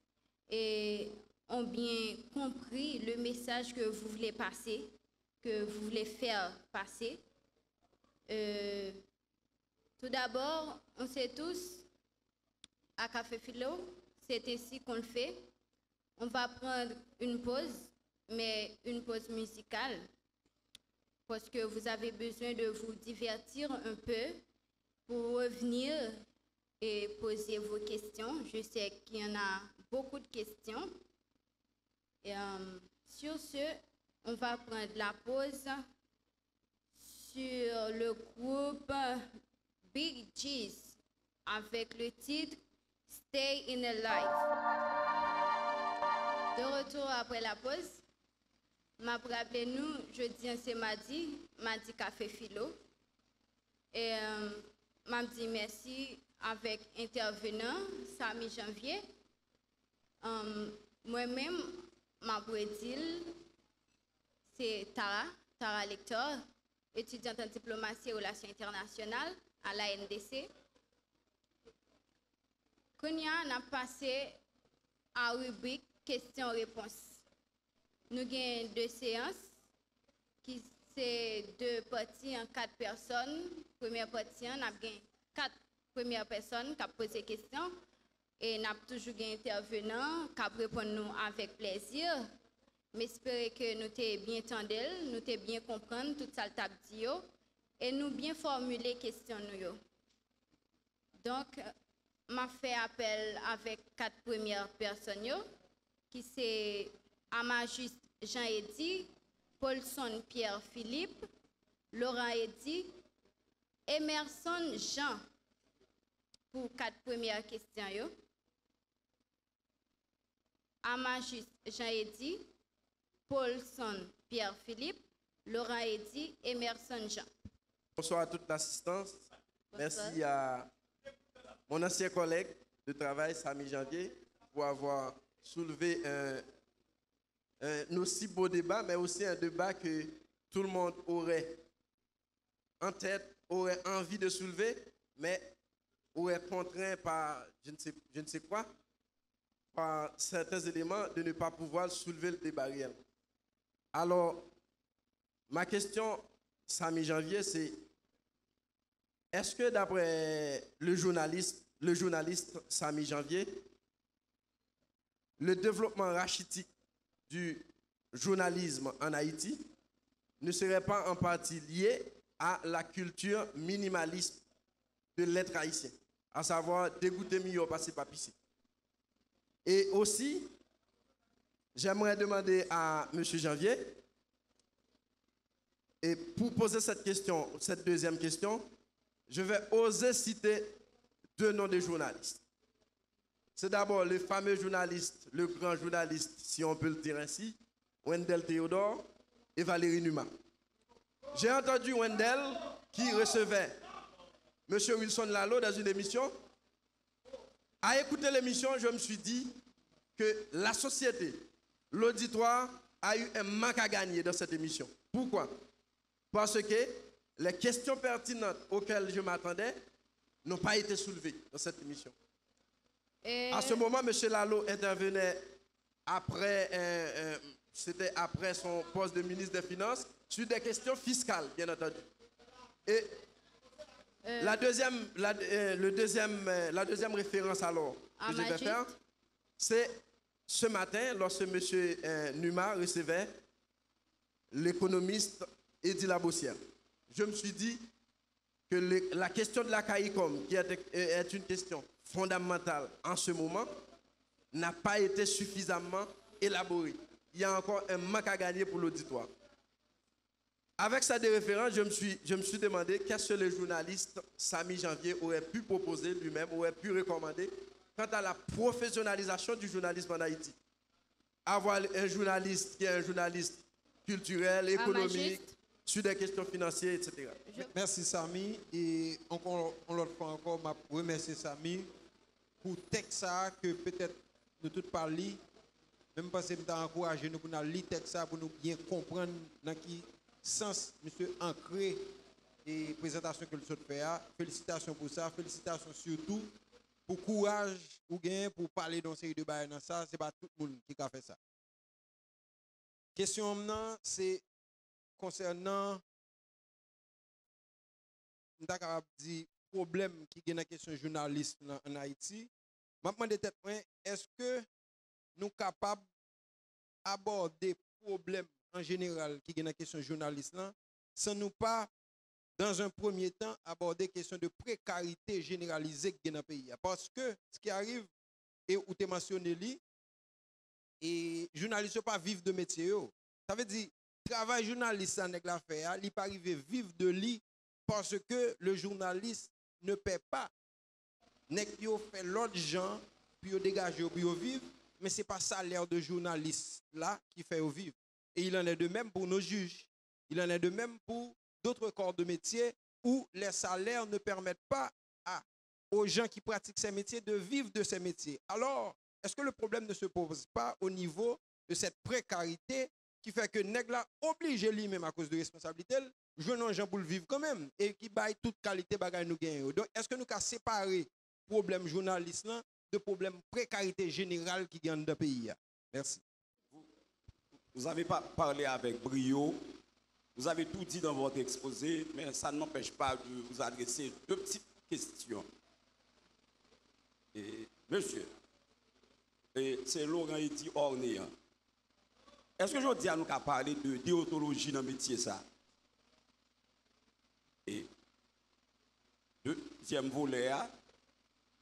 et ont bien compris le message que vous voulez passer, que vous voulez faire passer. Tout d'abord, on sait tous, à Café Philo, c'est ainsi qu'on le fait. On va prendre une pause, mais une pause musicale, parce que vous avez besoin de vous divertir un peu pour revenir et poser vos questions. Je sais qu'il y en a beaucoup de questions. Et, sur ce, on va prendre la pause sur le groupe Big G's avec le titre Stay in a Life. De retour après la pause, m'a rappelé nous, jeudi c'est mardi Café Philo. Et m'a dit merci avec intervenant Sami Janvier. Moi-même, ma bredil, c'est Tara Lector, étudiante en diplomatie et relations internationales à l'ANDC. Konya n'a passé à rubrique questions-réponses. Nous avons 2 séances qui c'est 2 parties en 4 personnes. Première partie, on a 4 premières personnes qui ont posé des questions et on a toujours des intervenants qui répondent nous avec plaisir. Mais j'espère que nous t'es bien tendel, nous t'es bien comprendre tout ça le t'a dit et nous bien formuler questions nous. Donc m'a fait appel avec 4 premières personnes qui c'est Amajus Jean-Eddy, Paulson Pierre-Philippe, Laurent Eddy, Emerson Jean pour 4 premières questions. Amajus Jean-Eddy, Paulson Pierre-Philippe, Laurent Eddy, Emerson Jean. Bonsoir à toute l'assistance. Merci à mon ancien collègue de travail, Sami Janvier, pour avoir soulevé un aussi beau débat, mais aussi un débat que tout le monde aurait en tête, aurait envie de soulever, mais aurait contraint par je ne sais quoi, par certains éléments de ne pas pouvoir soulever le débat réel. Alors, ma question, Sami Janvier, c'est est-ce que d'après le journaliste Sami Janvier, le développement rachitique du journalisme en Haïti ne serait pas en partie lié à la culture minimaliste de l'être haïtien, à savoir dégoûter mieux, passer par pisser. Et aussi, j'aimerais demander à M. Janvier, et pour poser cette question, cette deuxième question, je vais oser citer 2 noms de journalistes. C'est d'abord le fameux journaliste, le grand journaliste, si on peut le dire ainsi, Wendell Théodore et Valérie Numa. J'ai entendu Wendell qui recevait M. Wilson Lalo dans une émission. À écouter l'émission, je me suis dit que la société, l'auditoire, a eu un manque à gagner dans cette émission. Pourquoi? Parce que les questions pertinentes auxquelles je m'attendais n'ont pas été soulevées dans cette émission. À ce moment, M. Lalo intervenait après, c'était après son poste de ministre des Finances, sur des questions fiscales, bien entendu. Et la deuxième référence alors que je vais faire, c'est ce matin, lorsque M. Numa recevait l'économiste Eddy Labossière. Je me suis dit que la question de la CAICOM, qui est une question fondamentale en ce moment, n'a pas été suffisamment élaborée. Il y a encore un manque à gagner pour l'auditoire. Avec ça des références, je me suis demandé qu'est-ce que le journaliste Samy Janvier aurait pu proposer lui-même, aurait pu recommander quant à la professionnalisation du journalisme en Haïti. Avoir un journaliste qui est un journaliste culturel, économique, sur des questions financières, etc. Merci Samy. Et encore, l'autre fois encore, je remercie Samy pour le texte que peut-être nous tous parlons. Même parce que nous avons encouragé nous pour lire le texte pour nous bien comprendre dans quel sens monsieur ancré et présentation que le souhaite faire. Félicitations pour ça. Félicitations surtout pour le courage ou gain pour parler d'une série de bails dans ça. Ce n'est pas tout le monde qui a fait ça. Question maintenant, c'est concernant le problème qui est dans la question journaliste en Haïti. Je me demande est-ce que nous sommes capables d'aborder le problème en général qui est dans la question journaliste sans nous pas, dans un premier temps, aborder la question de précarité généralisée qui est dans le pays. Parce que ce qui arrive, et où tu as mentionné, et les journalistes ne peuvent pas vivre de métier. Ça veut dire, travail journaliste, ça n'est pas faire, il ne peut pas arriver vivre de lui parce que le journaliste ne paie pas. Il fait l'autre gens, puis il dégage, puis il vivre, mais ce n'est pas le salaire de journaliste là qui fait vivre. Et il en est de même pour nos juges. Il en est de même pour d'autres corps de métier où les salaires ne permettent pas aux gens qui pratiquent ces métiers de vivre de ces métiers. Alors, est-ce que le problème ne se pose pas au niveau de cette précarité qui fait que Nègla oblige lui-même à cause de responsabilité, jouer un gens pour le vivre quand même et qui baille toute qualité bagaille nous gagnons. Donc, est-ce que nous avons séparé le problème journaliste de problème précarité générale qui gagne dans le pays? Merci. Vous avez parlé avec brio, vous avez tout dit dans votre exposé, mais ça ne m'empêche pas de vous adresser deux petites questions. Et, monsieur, c'est Laurent Edi Ornéan. Est-ce que je dis à nous qu'à parler de déontologie dans le métier ça? Et deuxième volet,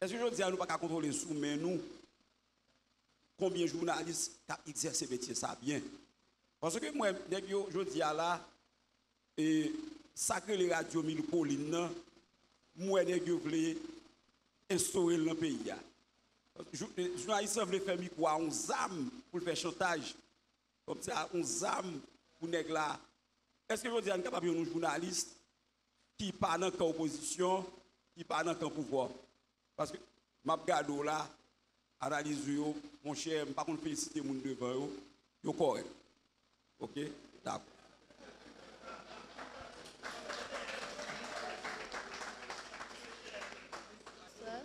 est-ce que je dis à nous pas contrôler sous mais nous combien de journalistes exercent ce métier ça bien? Parce que moi, je dis à la sacré les radios mille Pauline, moi, je voulais instaurer dans le pays. Les journalistes veulent faire quoi? On zame pour faire chantage. Comme ça, on zame pour nègre là. Est-ce que je dis à nous capable de journalistes qui parlent dans l'opposition, qui parlent dans le pouvoir? Parce que ma regarde là, analyse mon cher, je ne vais pas féliciter mon devant, yo correct. OK? D'accord.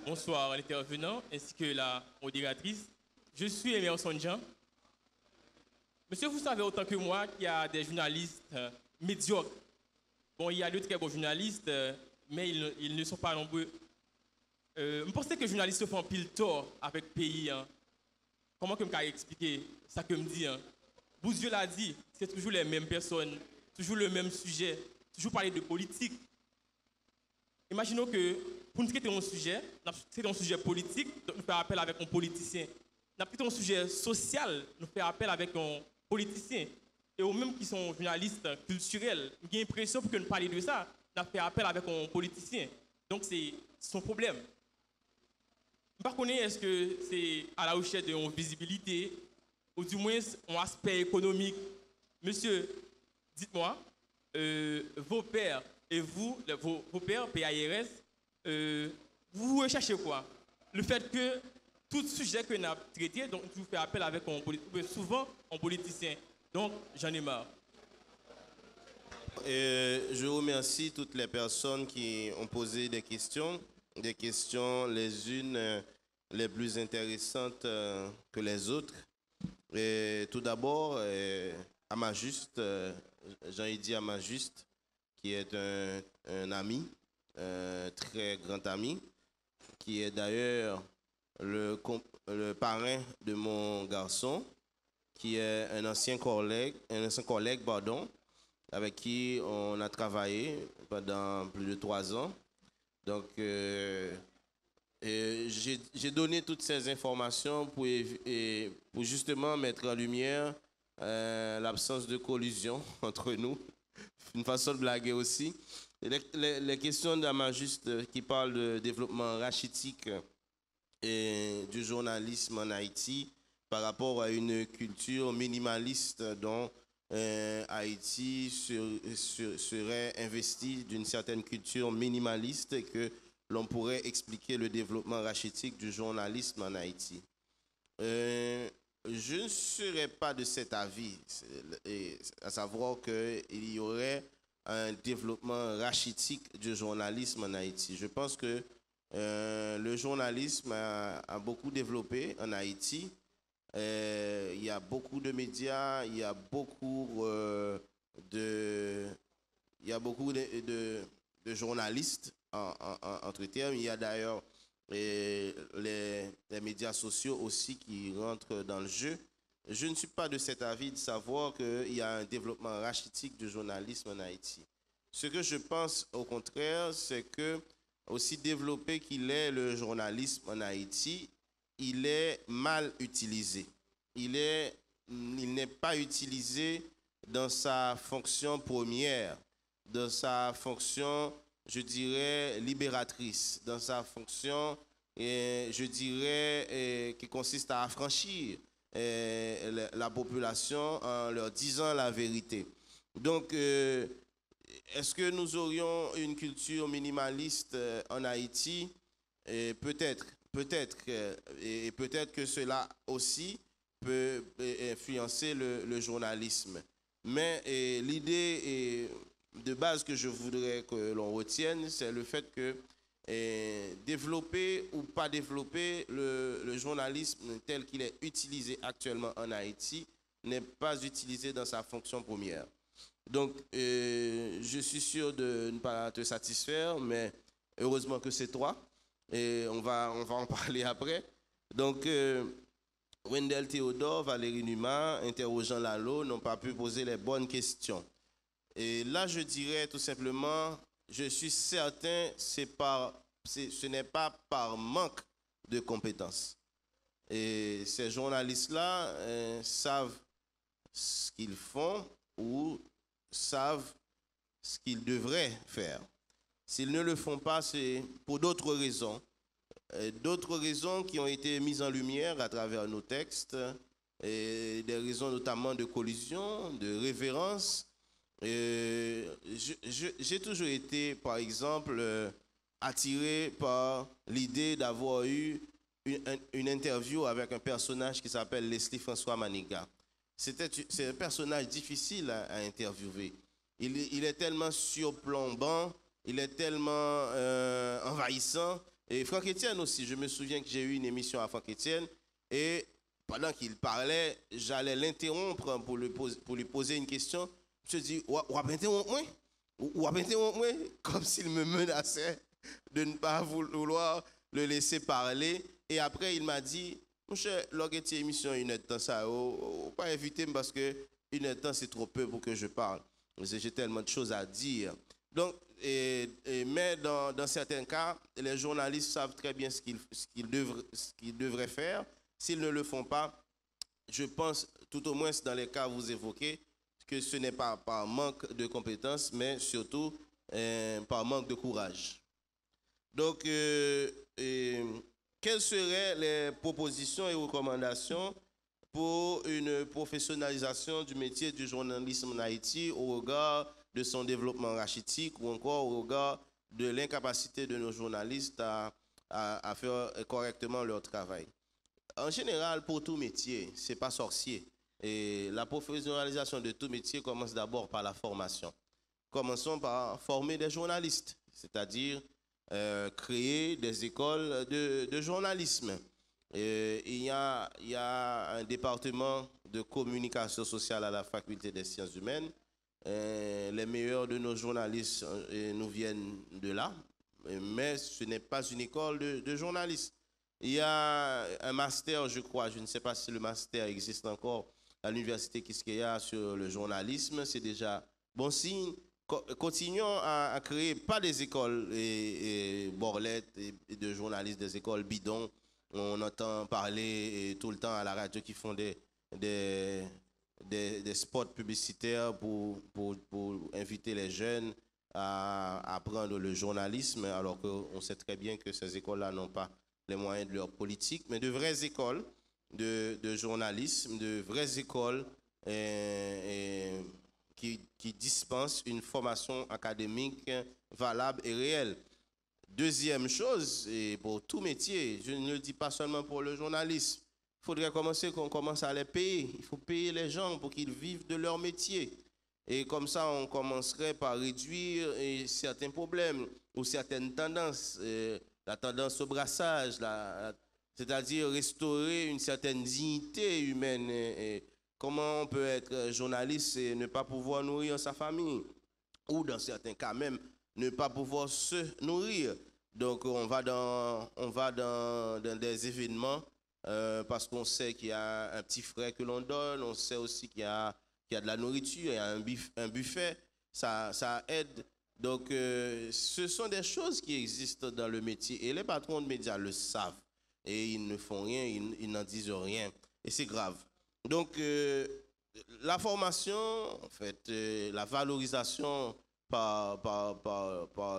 Bonsoir à l'intervenant ainsi que la modératrice. Je suis Emerson Jean. Monsieur, vous savez autant que moi qu'il y a des journalistes médiocres. Bon, il y a de très bons journalistes, mais ils ne sont pas nombreux. Je pense que les journalistes se font pile tort avec le pays. Comment que je peux expliquer ça que me dit? Bouzio l'a dit, c'est toujours les mêmes personnes, toujours le même sujet, toujours parler de politique. Imaginons que pour nous traiter un sujet, c'est un sujet politique, donc nous faisons appel avec un politicien. Nous traitons un sujet social, nous faisons appel avec un politicien. Et aux mêmes qui sont journalistes culturels, j'ai l'impression pour que nous parlions de ça, nous faisons appel avec un politicien. Donc c'est son problème. Je ne sais pas est-ce que c'est à la recherche d'une visibilité ou du moins un aspect économique. Monsieur, dites-moi, vos pères et vous, vos pères, PAIRS, vous recherchez quoi? Le fait que tout sujet que nous avons traité, donc vous faites appel avec souvent un politicien. Donc, j'en ai marre. Je remercie toutes les personnes qui ont posé des questions les unes les plus intéressantes que les autres. Et tout d'abord, Amajuste, Jean-Ydi Amajuste, qui est un ami, un très grand ami, qui est d'ailleurs le parrain de mon garçon, qui est un ancien collègue, pardon, avec qui on a travaillé pendant plus de 3 ans. Donc, j'ai donné toutes ces informations pour justement mettre en lumière l'absence de collusion entre nous. Une façon de blaguer aussi. Les questions d'Amajuste qui parlent de développement rachitique et du journalisme en Haïti par rapport à une culture minimaliste dont Haïti serait investi d'une certaine culture minimaliste et que l'on pourrait expliquer le développement rachitique du journalisme en Haïti. Je ne serais pas de cet avis, à savoir qu'il y aurait un développement rachitique du journalisme en Haïti. Je pense que le journalisme a beaucoup développé en Haïti. Il y a beaucoup de médias, il y a beaucoup de journalistes entre termes. Il y a d'ailleurs les médias sociaux aussi qui rentrent dans le jeu. Je ne suis pas de cet avis de savoir qu'il y a un développement rachitique du journalisme en Haïti. Ce que je pense au contraire, c'est que aussi développé qu'il est le journalisme en Haïti, il est mal utilisé. Il n'est pas utilisé dans sa fonction première, dans sa fonction, je dirais, libératrice, dans sa fonction, je dirais, qui consiste à affranchir la population en leur disant la vérité. Donc, est-ce que nous aurions une culture minimaliste en Haïti? Peut-être, et peut-être que cela aussi peut influencer le journalisme. Mais l'idée de base que je voudrais que l'on retienne, c'est le fait que développer ou pas développer le journalisme tel qu'il est utilisé actuellement en Haïti n'est pas utilisé dans sa fonction première. Donc, je suis sûr de ne pas te satisfaire, mais heureusement que c'est toi. Et on va en parler après. Donc, Wendell Théodore, Valérie Numa, interrogeant Lalo, n'ont pas pu poser les bonnes questions. Et là, je dirais tout simplement, je suis certain, ce n'est pas par manque de compétences. Et ces journalistes-là savent ce qu'ils font ou savent ce qu'ils devraient faire. S'ils ne le font pas, c'est pour d'autres raisons. D'autres raisons qui ont été mises en lumière à travers nos textes, et des raisons notamment de collusion, de révérence. J'ai toujours été, par exemple, attiré par l'idée d'avoir eu une interview avec un personnage qui s'appelle Leslie François Maniga. C'est un personnage difficile à interviewer. Il est tellement surplombant, il est tellement envahissant. Et Franck Etienne aussi, je me souviens que j'ai eu une émission à Franck Etienne et pendant qu'il parlait, j'allais l'interrompre pour lui poser une question. Je me suis dit, ou comme s'il me menaçait de ne pas vouloir le laisser parler. Et après, il m'a dit, mon cher, lorsque émission une heure de temps, ça, pas inviter parce que une heure de temps, c'est trop peu pour que je parle. J'ai tellement de choses à dire. Donc, mais dans certains cas, les journalistes savent très bien ce qu'ils devraient faire. S'ils ne le font pas, je pense, tout au moins dans les cas que vous évoquez, que ce n'est pas par manque de compétences, mais surtout par manque de courage. Donc, quelles seraient les propositions et recommandations pour une professionnalisation du métier du journalisme en Haïti au regard de son développement rachitique ou encore au regard de l'incapacité de nos journalistes à faire correctement leur travail? En général, pour tout métier, ce n'est pas sorcier. Et la professionnalisation de tout métier commence d'abord par la formation. Commençons par former des journalistes, c'est-à-dire créer des écoles de journalisme. Il y a un département de communication sociale à la faculté des sciences humaines. Les meilleurs de nos journalistes nous viennent de là, mais ce n'est pas une école de journalistes. Il y a un master, je crois, je ne sais pas si le master existe encore à l'université Quisqueya sur le journalisme, c'est déjà bon signe. Continuons à créer pas des écoles borlettes et de journalistes, des écoles bidons. On entend parler tout le temps à la radio qui font des spots publicitaires pour inviter les jeunes à apprendre le journalisme, alors qu'on sait très bien que ces écoles-là n'ont pas les moyens de leur politique, mais de vraies écoles de journalisme, de vraies écoles qui dispensent une formation académique valable et réelle. Deuxième chose, et pour tout métier, je ne le dis pas seulement pour le journalisme, il faudrait qu'on commence à les payer. Il faut payer les gens pour qu'ils vivent de leur métier. Et comme ça, on commencerait par réduire certains problèmes ou certaines tendances. La tendance au brassage, c'est-à-dire restaurer une certaine dignité humaine. Comment on peut être journaliste et ne pas pouvoir nourrir sa famille, ou dans certains cas même, ne pas pouvoir se nourrir. Donc on va dans des événements parce qu'on sait qu'il y a un petit frais que l'on donne, on sait aussi qu'il y a de la nourriture, il y a un buffet, ça aide. Donc ce sont des choses qui existent dans le métier et les patrons de médias le savent et ils ne font rien, ils n'en disent rien et c'est grave. Donc la formation, en fait, la valorisation par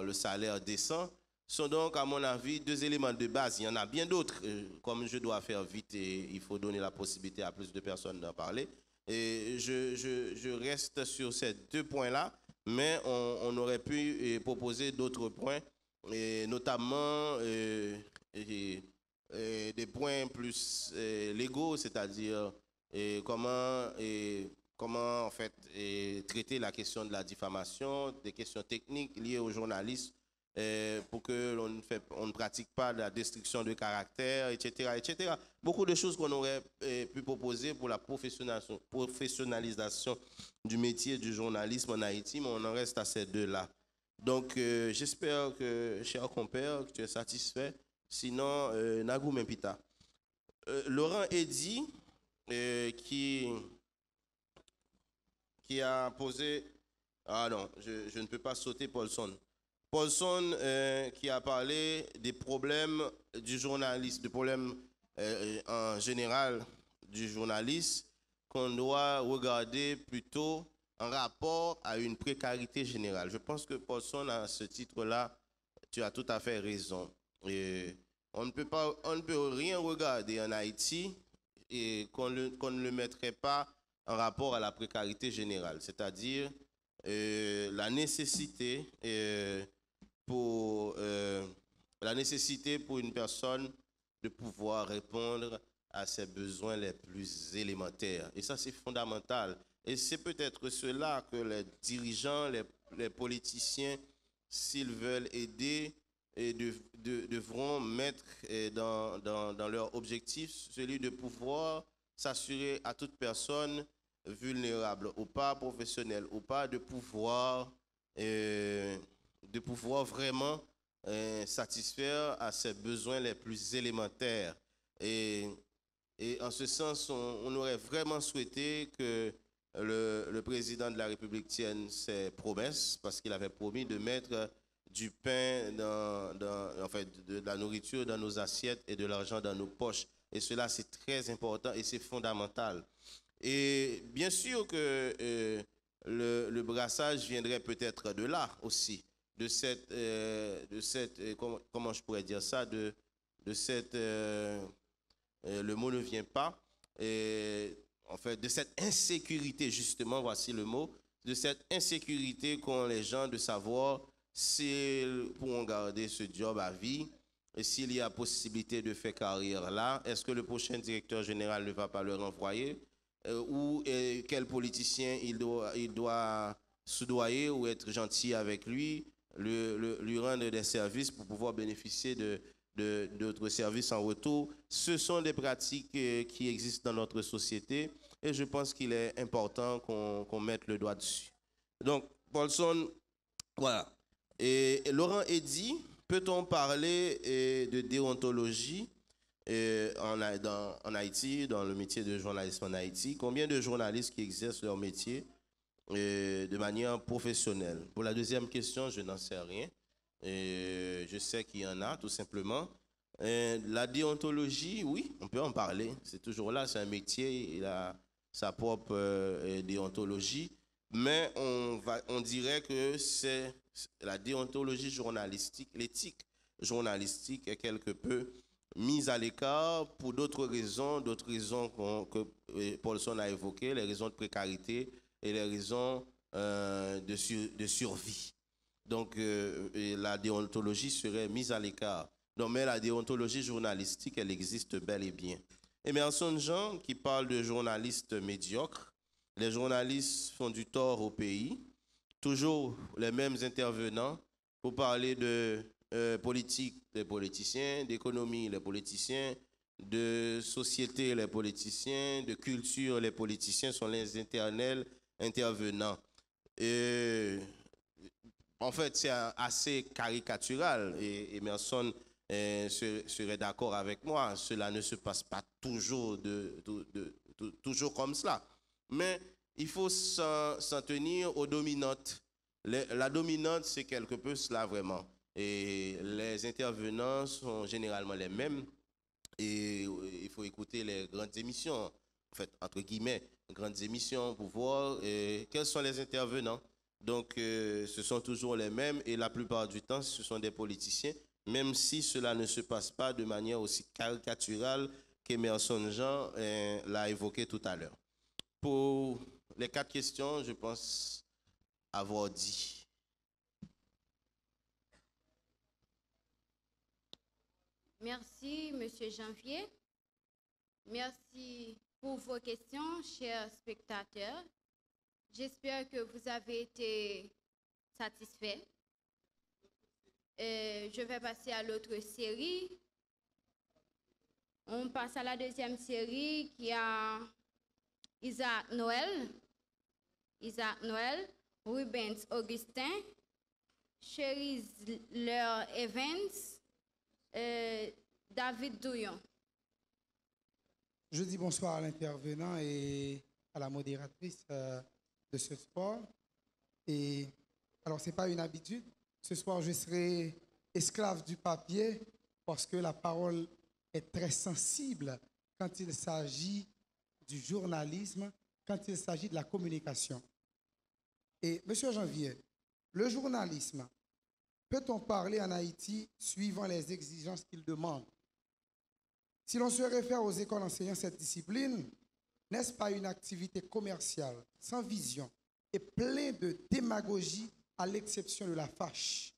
le salaire décent sont donc, à mon avis, deux éléments de base. Il y en a bien d'autres. Comme je dois faire vite et il faut donner la possibilité à plus de personnes d'en parler. Et je reste sur ces deux points-là, mais on aurait pu proposer d'autres points, et notamment des points plus légaux, c'est-à-dire comment en fait traiter la question de la diffamation, des questions techniques liées aux journalistes pour que on ne pratique pas la destruction de caractère, etc., etc. Beaucoup de choses qu'on aurait pu proposer pour la professionnalisation du métier du journalisme en Haïti, mais on en reste à ces deux-là. Donc j'espère que, cher compère, que tu es satisfait. Sinon, Nagou Mempita. Laurent Eddy, qui a posé... Ah non, je ne peux pas sauter Paulson. Paulson qui a parlé des problèmes du journaliste, des problèmes en général du journaliste qu'on doit regarder plutôt en rapport à une précarité générale. Je pense que Paulson, à ce titre-là, tu as tout à fait raison. Et on ne peut rien regarder en Haïti et qu'on ne le mettrait pas en rapport à la précarité générale, c'est-à-dire la nécessité pour une personne de pouvoir répondre à ses besoins les plus élémentaires. Et ça, c'est fondamental. Et c'est peut-être cela que les dirigeants, les politiciens, s'ils veulent aider, devront mettre dans leur objectif celui de pouvoir s'assurer à toute personne vulnérable ou pas, professionnelle ou pas, de pouvoir vraiment satisfaire à ses besoins les plus élémentaires. Et en ce sens, on aurait vraiment souhaité que le président de la République tienne ses promesses, parce qu'il avait promis de mettre du pain, de la nourriture dans nos assiettes et de l'argent dans nos poches. Et cela, c'est très important et c'est fondamental. Et bien sûr que le brassage viendrait peut-être de là aussi, de cette comment je pourrais dire ça, le mot ne vient pas, en fait, de cette insécurité, justement, voici le mot, de cette insécurité qu'ont les gens de savoir s'ils pourront garder ce job à vie, et s'il y a possibilité de faire carrière là, est-ce que le prochain directeur général ne va pas le renvoyer, ou quel politicien il doit soudoyer ou être gentil avec lui, lui rendre des services pour pouvoir bénéficier d'autres services en retour. Ce sont des pratiques qui existent dans notre société et je pense qu'il est important qu'on mette le doigt dessus. Donc, Paulson, voilà. Et Laurent Eddy, peut-on parler de déontologie en Haïti, dans le métier de journalisme en Haïti? Combien de journalistes qui exercent leur métier de manière professionnelle? Pour la deuxième question, je n'en sais rien. Je sais qu'il y en a, tout simplement. La déontologie, oui, on peut en parler. C'est toujours là, c'est un métier, il a sa propre déontologie. Mais on dirait que c'est la déontologie journalistique, l'éthique journalistique est quelque peu mise à l'écart pour d'autres raisons que Paulson a évoquées, les raisons de précarité et les raisons de survie. Donc, la déontologie serait mise à l'écart. Donc, mais la déontologie journalistique, elle existe bel et bien. Emerson Jean, qui parle de journalistes médiocres, les journalistes font du tort au pays. Toujours les mêmes intervenants pour parler de politique, les politiciens, d'économie, les politiciens, de société, les politiciens, de culture, les politiciens sont les éternels intervenants. Et en fait, c'est assez caricatural et Emerson serait d'accord avec moi. Cela ne se passe pas toujours, toujours comme cela. Mais il faut s'en tenir aux dominantes. La dominante, c'est quelque peu cela vraiment. Et les intervenants sont généralement les mêmes. Et il faut écouter les grandes émissions, en fait, entre guillemets, grandes émissions pour voir quels sont les intervenants. Donc, ce sont toujours les mêmes et la plupart du temps, ce sont des politiciens, même si cela ne se passe pas de manière aussi caricaturale qu'Emerson Jean l'a évoqué tout à l'heure. Pour les 4 questions, je pense avoir dit. Merci, Monsieur Janvier. Merci pour vos questions, chers spectateurs. J'espère que vous avez été satisfaits. Je vais passer à l'autre série. On passe à la deuxième série qui a Isaac Noël, Rubens Augustin, Cherise Leur Evans, David Douillon. Je dis bonsoir à l'intervenant et à la modératrice de ce sport. Et alors, ce n'est pas une habitude. Ce soir, je serai esclave du papier parce que la parole est très sensible quand il s'agit du journalisme, quand il s'agit de la communication. Et, Monsieur Janvier, le journalisme, peut-on parler en Haïti suivant les exigences qu'il demande? Si l'on se réfère aux écoles enseignant cette discipline, n'est-ce pas une activité commerciale, sans vision et pleine de démagogie à l'exception de la fâche?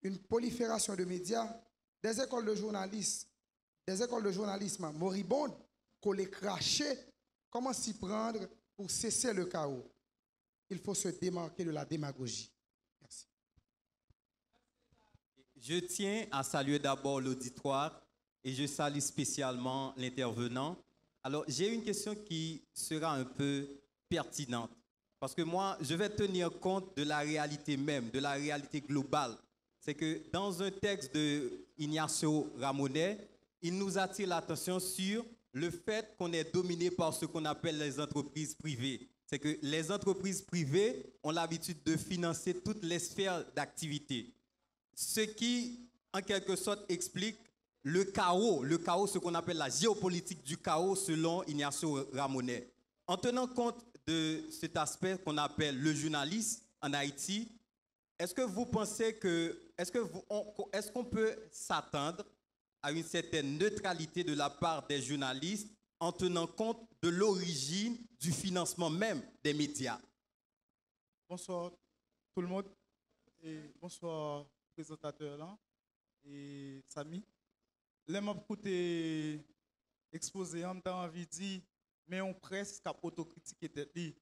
Une prolifération de médias, des écoles de journalisme moribondes, collées crachées, comment s'y prendre pour cesser le chaos? Il faut se démarquer de la démagogie. Merci. Je tiens à saluer d'abord l'auditoire et je salue spécialement l'intervenant. Alors, j'ai une question qui sera un peu pertinente parce que moi, je vais tenir compte de la réalité même, de la réalité globale. C'est que dans un texte de Ignacio Ramonet, il nous attire l'attention sur le fait qu'on est dominé par ce qu'on appelle les entreprises privées. C'est que les entreprises privées ont l'habitude de financer toutes les sphères d'activité. Ce qui, en quelque sorte, explique le chaos, ce qu'on appelle la géopolitique du chaos selon Ignacio Ramonet. En tenant compte de cet aspect qu'on appelle le journalisme en Haïti, est-ce que vous pensez que, est-ce qu'on peut s'attendre à une certaine neutralité de la part des journalistes en tenant compte de l'origine du financement même des médias? Bonsoir tout le monde et bonsoir présentateur là et Samy. Là m'a écouté exposé en temps envie dire mais on presse cap autocritique tête li.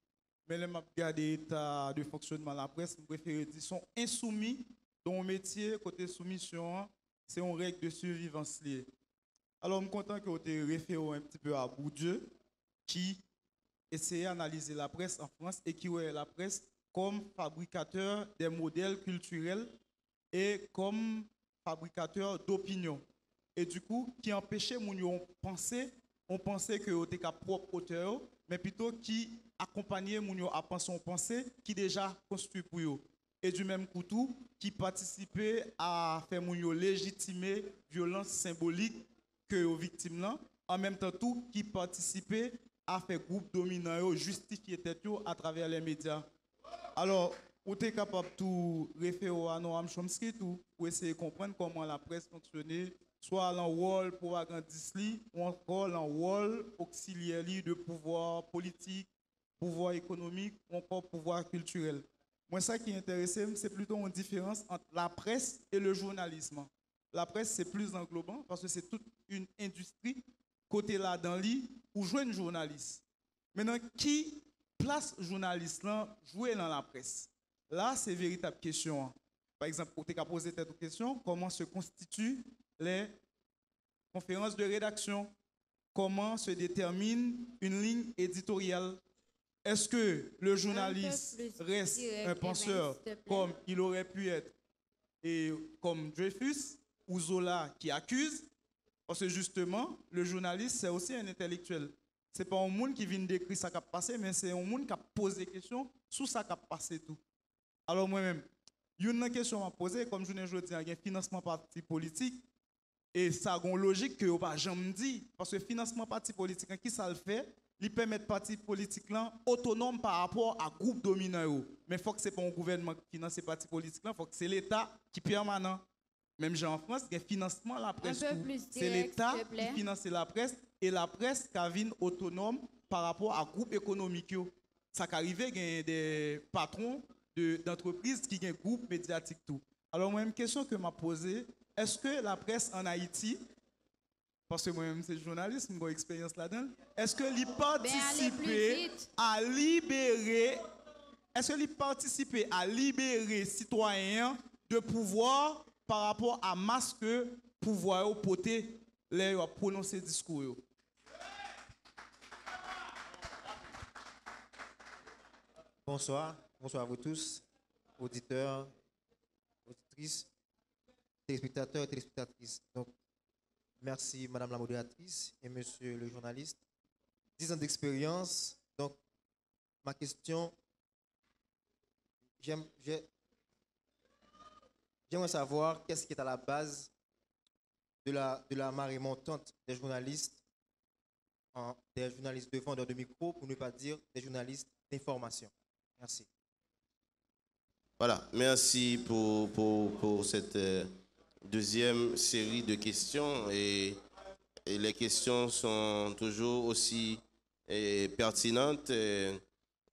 Mais là m'a regardé l'état de fonctionnement de la presse, je préfère dire sont insoumis dans le métier côté soumission c'est une règle de survivance liée. Alors, je suis content que vous ayez référé un petit peu à Bourdieu, qui essayait d'analyser la presse en France et qui voyait la presse comme fabricateur des modèles culturels et comme fabricateur d'opinion. Et du coup, qui empêchait les gens de penser, on pensait que c'était qu'à propre auteur, mais plutôt qui accompagnait les gens à penser en pensée qui déjà construit pour eux. Et du même coup, tout, qui participait à faire les gens légitimer violence symbolique que aux victimes là, en même temps tout qui participait à faire groupe dominant justifier tête à travers les médias. Alors, vous êtes capable de tout référer à Noam Chomsky tout pour essayer de comprendre comment la presse fonctionnait, soit dans le rôle propagandiste ou encore dans le rôle auxiliaire de pouvoir politique, pouvoir économique ou encore pouvoir culturel. Moi, ça qui m'intéresse, c'est plutôt une différence entre la presse et le journalisme. La presse, c'est plus englobant parce que c'est toute une industrie côté là dans l'île où jouer un journaliste. Maintenant, qui place journaliste là jouer dans la presse? Là, c'est une véritable question. Par exemple, pour te poser cette question, comment se constituent les conférences de rédaction? Comment se détermine une ligne éditoriale? Est-ce que le journaliste reste un penseur comme il aurait pu être et comme Dreyfus ou Zola qui accuse? Parce que justement, le journaliste, c'est aussi un intellectuel. Ce n'est pas un monde qui vient d'écrire ça qui a passé, mais c'est un monde qui a posé des questions sur ça qui a passé tout. Alors moi-même, il y a une question à poser, comme je viens de dire, il y a un financement parti politique, et ça a une logique que je ne vais jamais dire, parce que le financement parti politique, qui ça le fait? Il permet de parti politique là autonome par rapport à groupe dominant. Mais il faut que ce n'est pas un gouvernement qui finance ces partis politiques, il faut que c'est l'État qui est permanent. Même en France, il y a un financement à la presse. C'est l'État qui finance la presse et la presse qui vient autonome par rapport à groupe économique. Ça arrive, il y a des patrons d'entreprises qui ont un groupe médiatique. Tout. Alors, moi, une question que m'a posée, est-ce que la presse en Haïti, parce que moi-même c'est journaliste, j'ai une expérience là-dedans, est-ce que l'y participer à libérer, citoyens de pouvoir par rapport à masse que pouvoir au poté les prononcer discours? Bonsoir à vous tous, auditeurs, auditrices, téléspectateurs et téléspectatrices. Donc, merci Madame la modératrice et Monsieur le journaliste. 10 ans d'expérience. Donc, ma question, j'aimerais savoir qu'est-ce qui est à la base de la marée montante des journalistes de vendeurs de micro, pour ne pas dire des journalistes d'information. Merci. Voilà, merci pour cette deuxième série de questions. Et les questions sont toujours aussi pertinentes.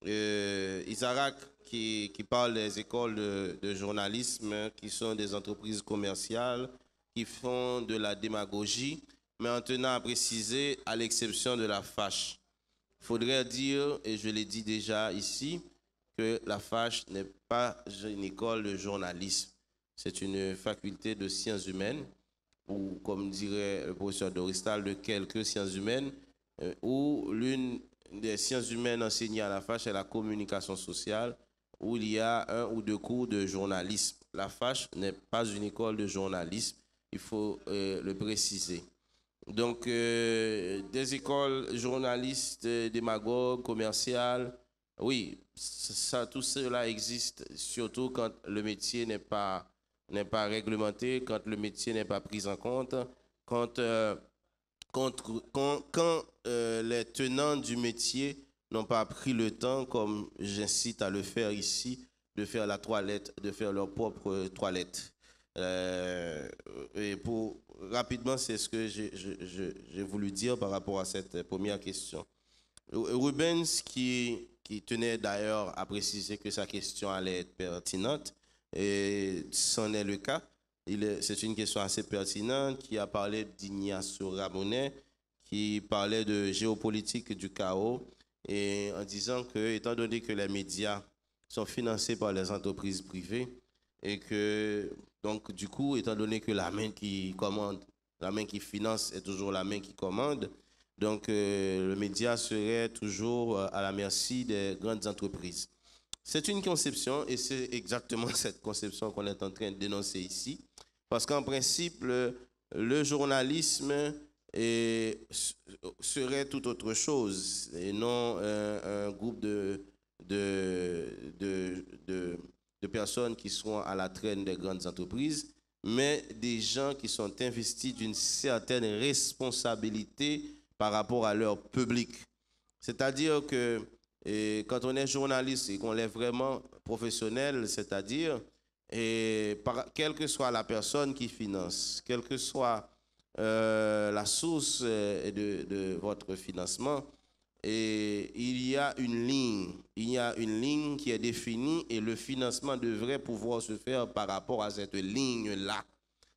Isaac qui parle des écoles de journalisme, qui sont des entreprises commerciales, qui font de la démagogie, mais en tenant à préciser, à l'exception de la FACH. Il faudrait dire, et je l'ai dit déjà ici, que la FACH n'est pas une école de journalisme. C'est une faculté de sciences humaines, ou comme dirait le professeur Doristal, de quelques sciences humaines, où l'une des sciences humaines enseignées à la FACH est la communication sociale, où il y a 1 ou 2 cours de journalisme. La FACH n'est pas une école de journalisme, il faut le préciser. Donc, des écoles journalistes, démagogues, commerciales, oui, tout cela existe, surtout quand le métier n'est pas réglementé, quand le métier n'est pas pris en compte, quand les tenants du métier n'ont pas pris le temps, comme j'incite à le faire ici, de faire la toilette, de faire leur propre toilette. Et rapidement, c'est ce que j'ai voulu dire par rapport à cette première question. Rubens, qui tenait d'ailleurs à préciser que sa question allait être pertinente, et c'en est le cas. C'est une question assez pertinente, qui a parlé d'Ignacio Ramonet, qui parlait de géopolitique du chaos, et en disant que, étant donné que les médias sont financés par les entreprises privées, et que Donc, du coup, étant donné que la main qui commande, la main qui finance est toujours la main qui commande, donc le média serait toujours à la merci des grandes entreprises. C'est une conception et c'est exactement cette conception qu'on est en train de dénoncer ici. Parce qu'en principe, le journalisme serait tout autre chose et non un groupe de personnes qui seront à la traîne des grandes entreprises, mais des gens qui sont investis d'une certaine responsabilité par rapport à leur public. C'est-à-dire que quand on est journaliste et qu'on est vraiment professionnel, c'est-à-dire, quelle que soit la personne qui finance, quelle que soit la source de votre financement, et il y a une ligne qui est définie et le financement devrait pouvoir se faire par rapport à cette ligne-là.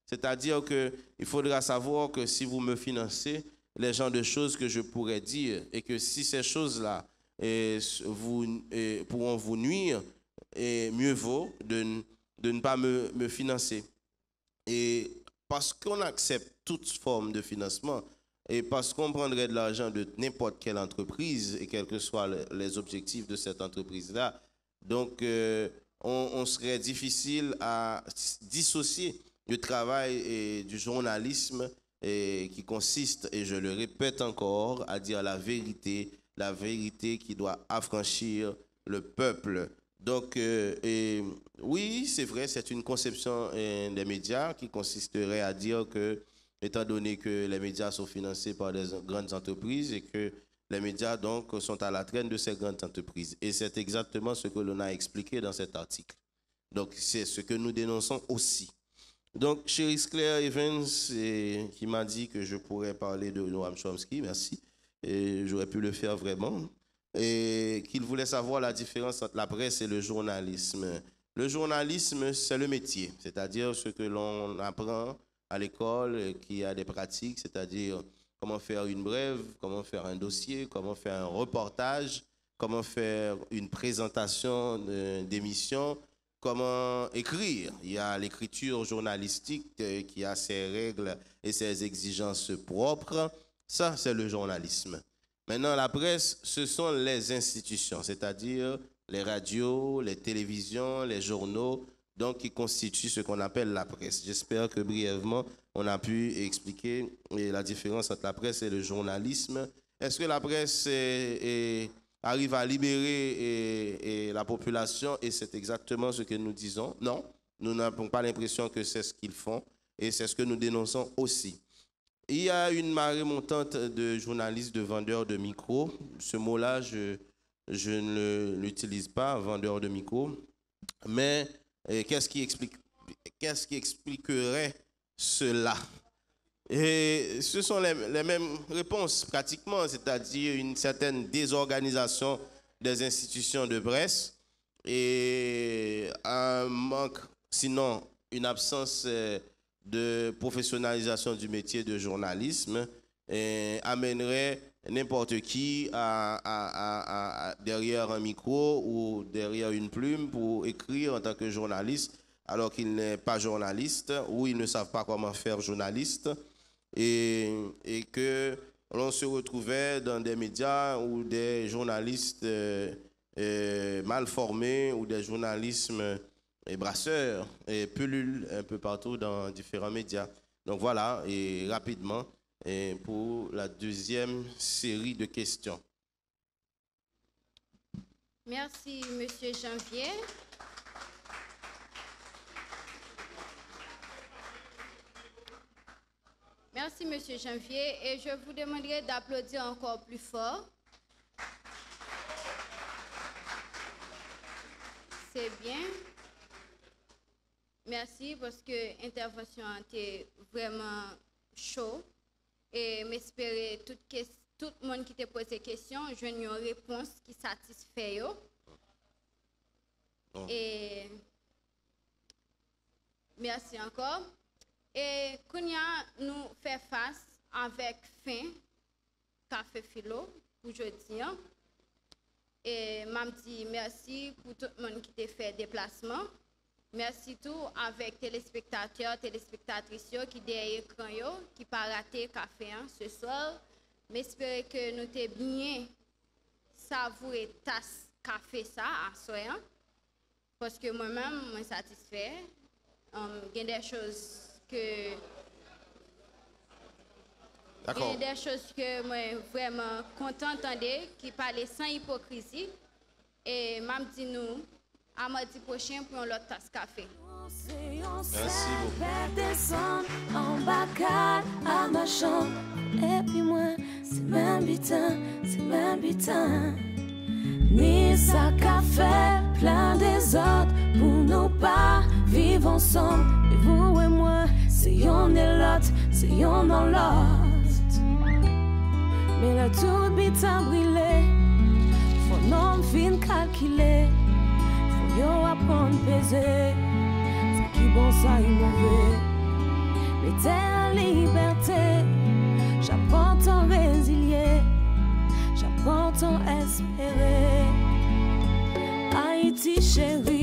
C'est-à-dire qu'il faudra savoir que si vous me financez, les genres de choses que je pourrais dire et que si ces choses-là pourront vous nuire, et mieux vaut de ne pas me financer. Et parce qu'on accepte toute forme de financement, et parce qu'on prendrait de l'argent de n'importe quelle entreprise, et quels que soient les objectifs de cette entreprise-là, donc on serait difficile à dissocier du travail et du journalisme qui consiste, et je le répète encore, à dire la vérité qui doit affranchir le peuple. Donc, oui, c'est vrai, c'est une conception des médias qui consisterait à dire que, étant donné que les médias sont financés par des grandes entreprises et que les médias, donc, sont à la traîne de ces grandes entreprises. Et c'est exactement ce que l'on a expliqué dans cet article. Donc, c'est ce que nous dénonçons aussi. Donc, Cherise Claire Evans, qui m'a dit que je pourrais parler de Noam Chomsky, merci, et j'aurais pu le faire vraiment, et qu'il voulait savoir la différence entre la presse et le journalisme. Le journalisme, c'est le métier, c'est-à-dire ce que l'on apprend à l'école, qui a des pratiques, c'est-à-dire comment faire une brève, comment faire un dossier, comment faire un reportage, comment faire une présentation d'émission, comment écrire. Il y a l'écriture journalistique qui a ses règles et ses exigences propres. Ça, c'est le journalisme. Maintenant, la presse, ce sont les institutions, c'est-à-dire les radios, les télévisions, les journaux, donc qui constituent ce qu'on appelle la presse. J'espère que brièvement, on a pu expliquer la différence entre la presse et le journalisme. Est-ce que la presse arrive à libérer la population? Et c'est exactement ce que nous disons. Non, nous n'avons pas l'impression que c'est ce qu'ils font et c'est ce que nous dénonçons aussi. Il y a une marée montante de journalistes, de vendeurs de micros. Ce mot-là, je ne l'utilise pas, vendeur de micros. Mais qu'est-ce qui expliquerait cela? Et ce sont les mêmes réponses pratiquement, c'est-à-dire une certaine désorganisation des institutions de presse et un manque, sinon une absence de professionnalisation du métier de journalisme amènerait n'importe qui derrière un micro ou derrière une plume pour écrire en tant que journaliste alors qu'il n'est pas journaliste ou ils ne savent pas comment faire journaliste et que l'on se retrouvait dans des médias où des journalistes mal formés ou des journalistes brasseurs et pullulent un peu partout dans différents médias. Donc voilà, et rapidement, pour la deuxième série de questions. Merci, Monsieur Janvier. Merci, Monsieur Janvier. Et je vous demanderai d'applaudir encore plus fort. C'est bien. Merci parce que l'intervention était vraiment chaud. Et m'espérer tout le monde qui t'a posé des questions, je n'ai une réponse qui satisfait. Oh. Et merci encore. Et Kounia nous fait face avec fin Café Philo pour jeudi. Et m'a dit merci pour tout le monde qui t'a fait déplacement. Merci tout avec téléspectateurs, téléspectatrices qui derrière écran qui pas raté café ce soir. J'espère que nous t'es bien savouré tasse café ça à soir parce que moi-même je suis satisfait. Il y a des choses que D'accord. il y a des choses que moi vraiment contente d'entendre qui parlent sans hypocrisie et même dit nous à mardi prochain pour l'autre tasse café. Merci beaucoup. Descendre en bas à ma chambre. Et puis moi, c'est même butin. Ni ça qu'a fait plein des autres pour nous pas vivre ensemble. Et vous et moi, c'est yon et l'autre, c'est yon dans l'autre. Mais là tout butin brûlé, faut non fin calculer. Yo apprendre peser, c'est qui bon ça et mauvais. Mais t'es en liberté, j'apprends ton résilier, j'apprends ton espérer. Haïti chérie.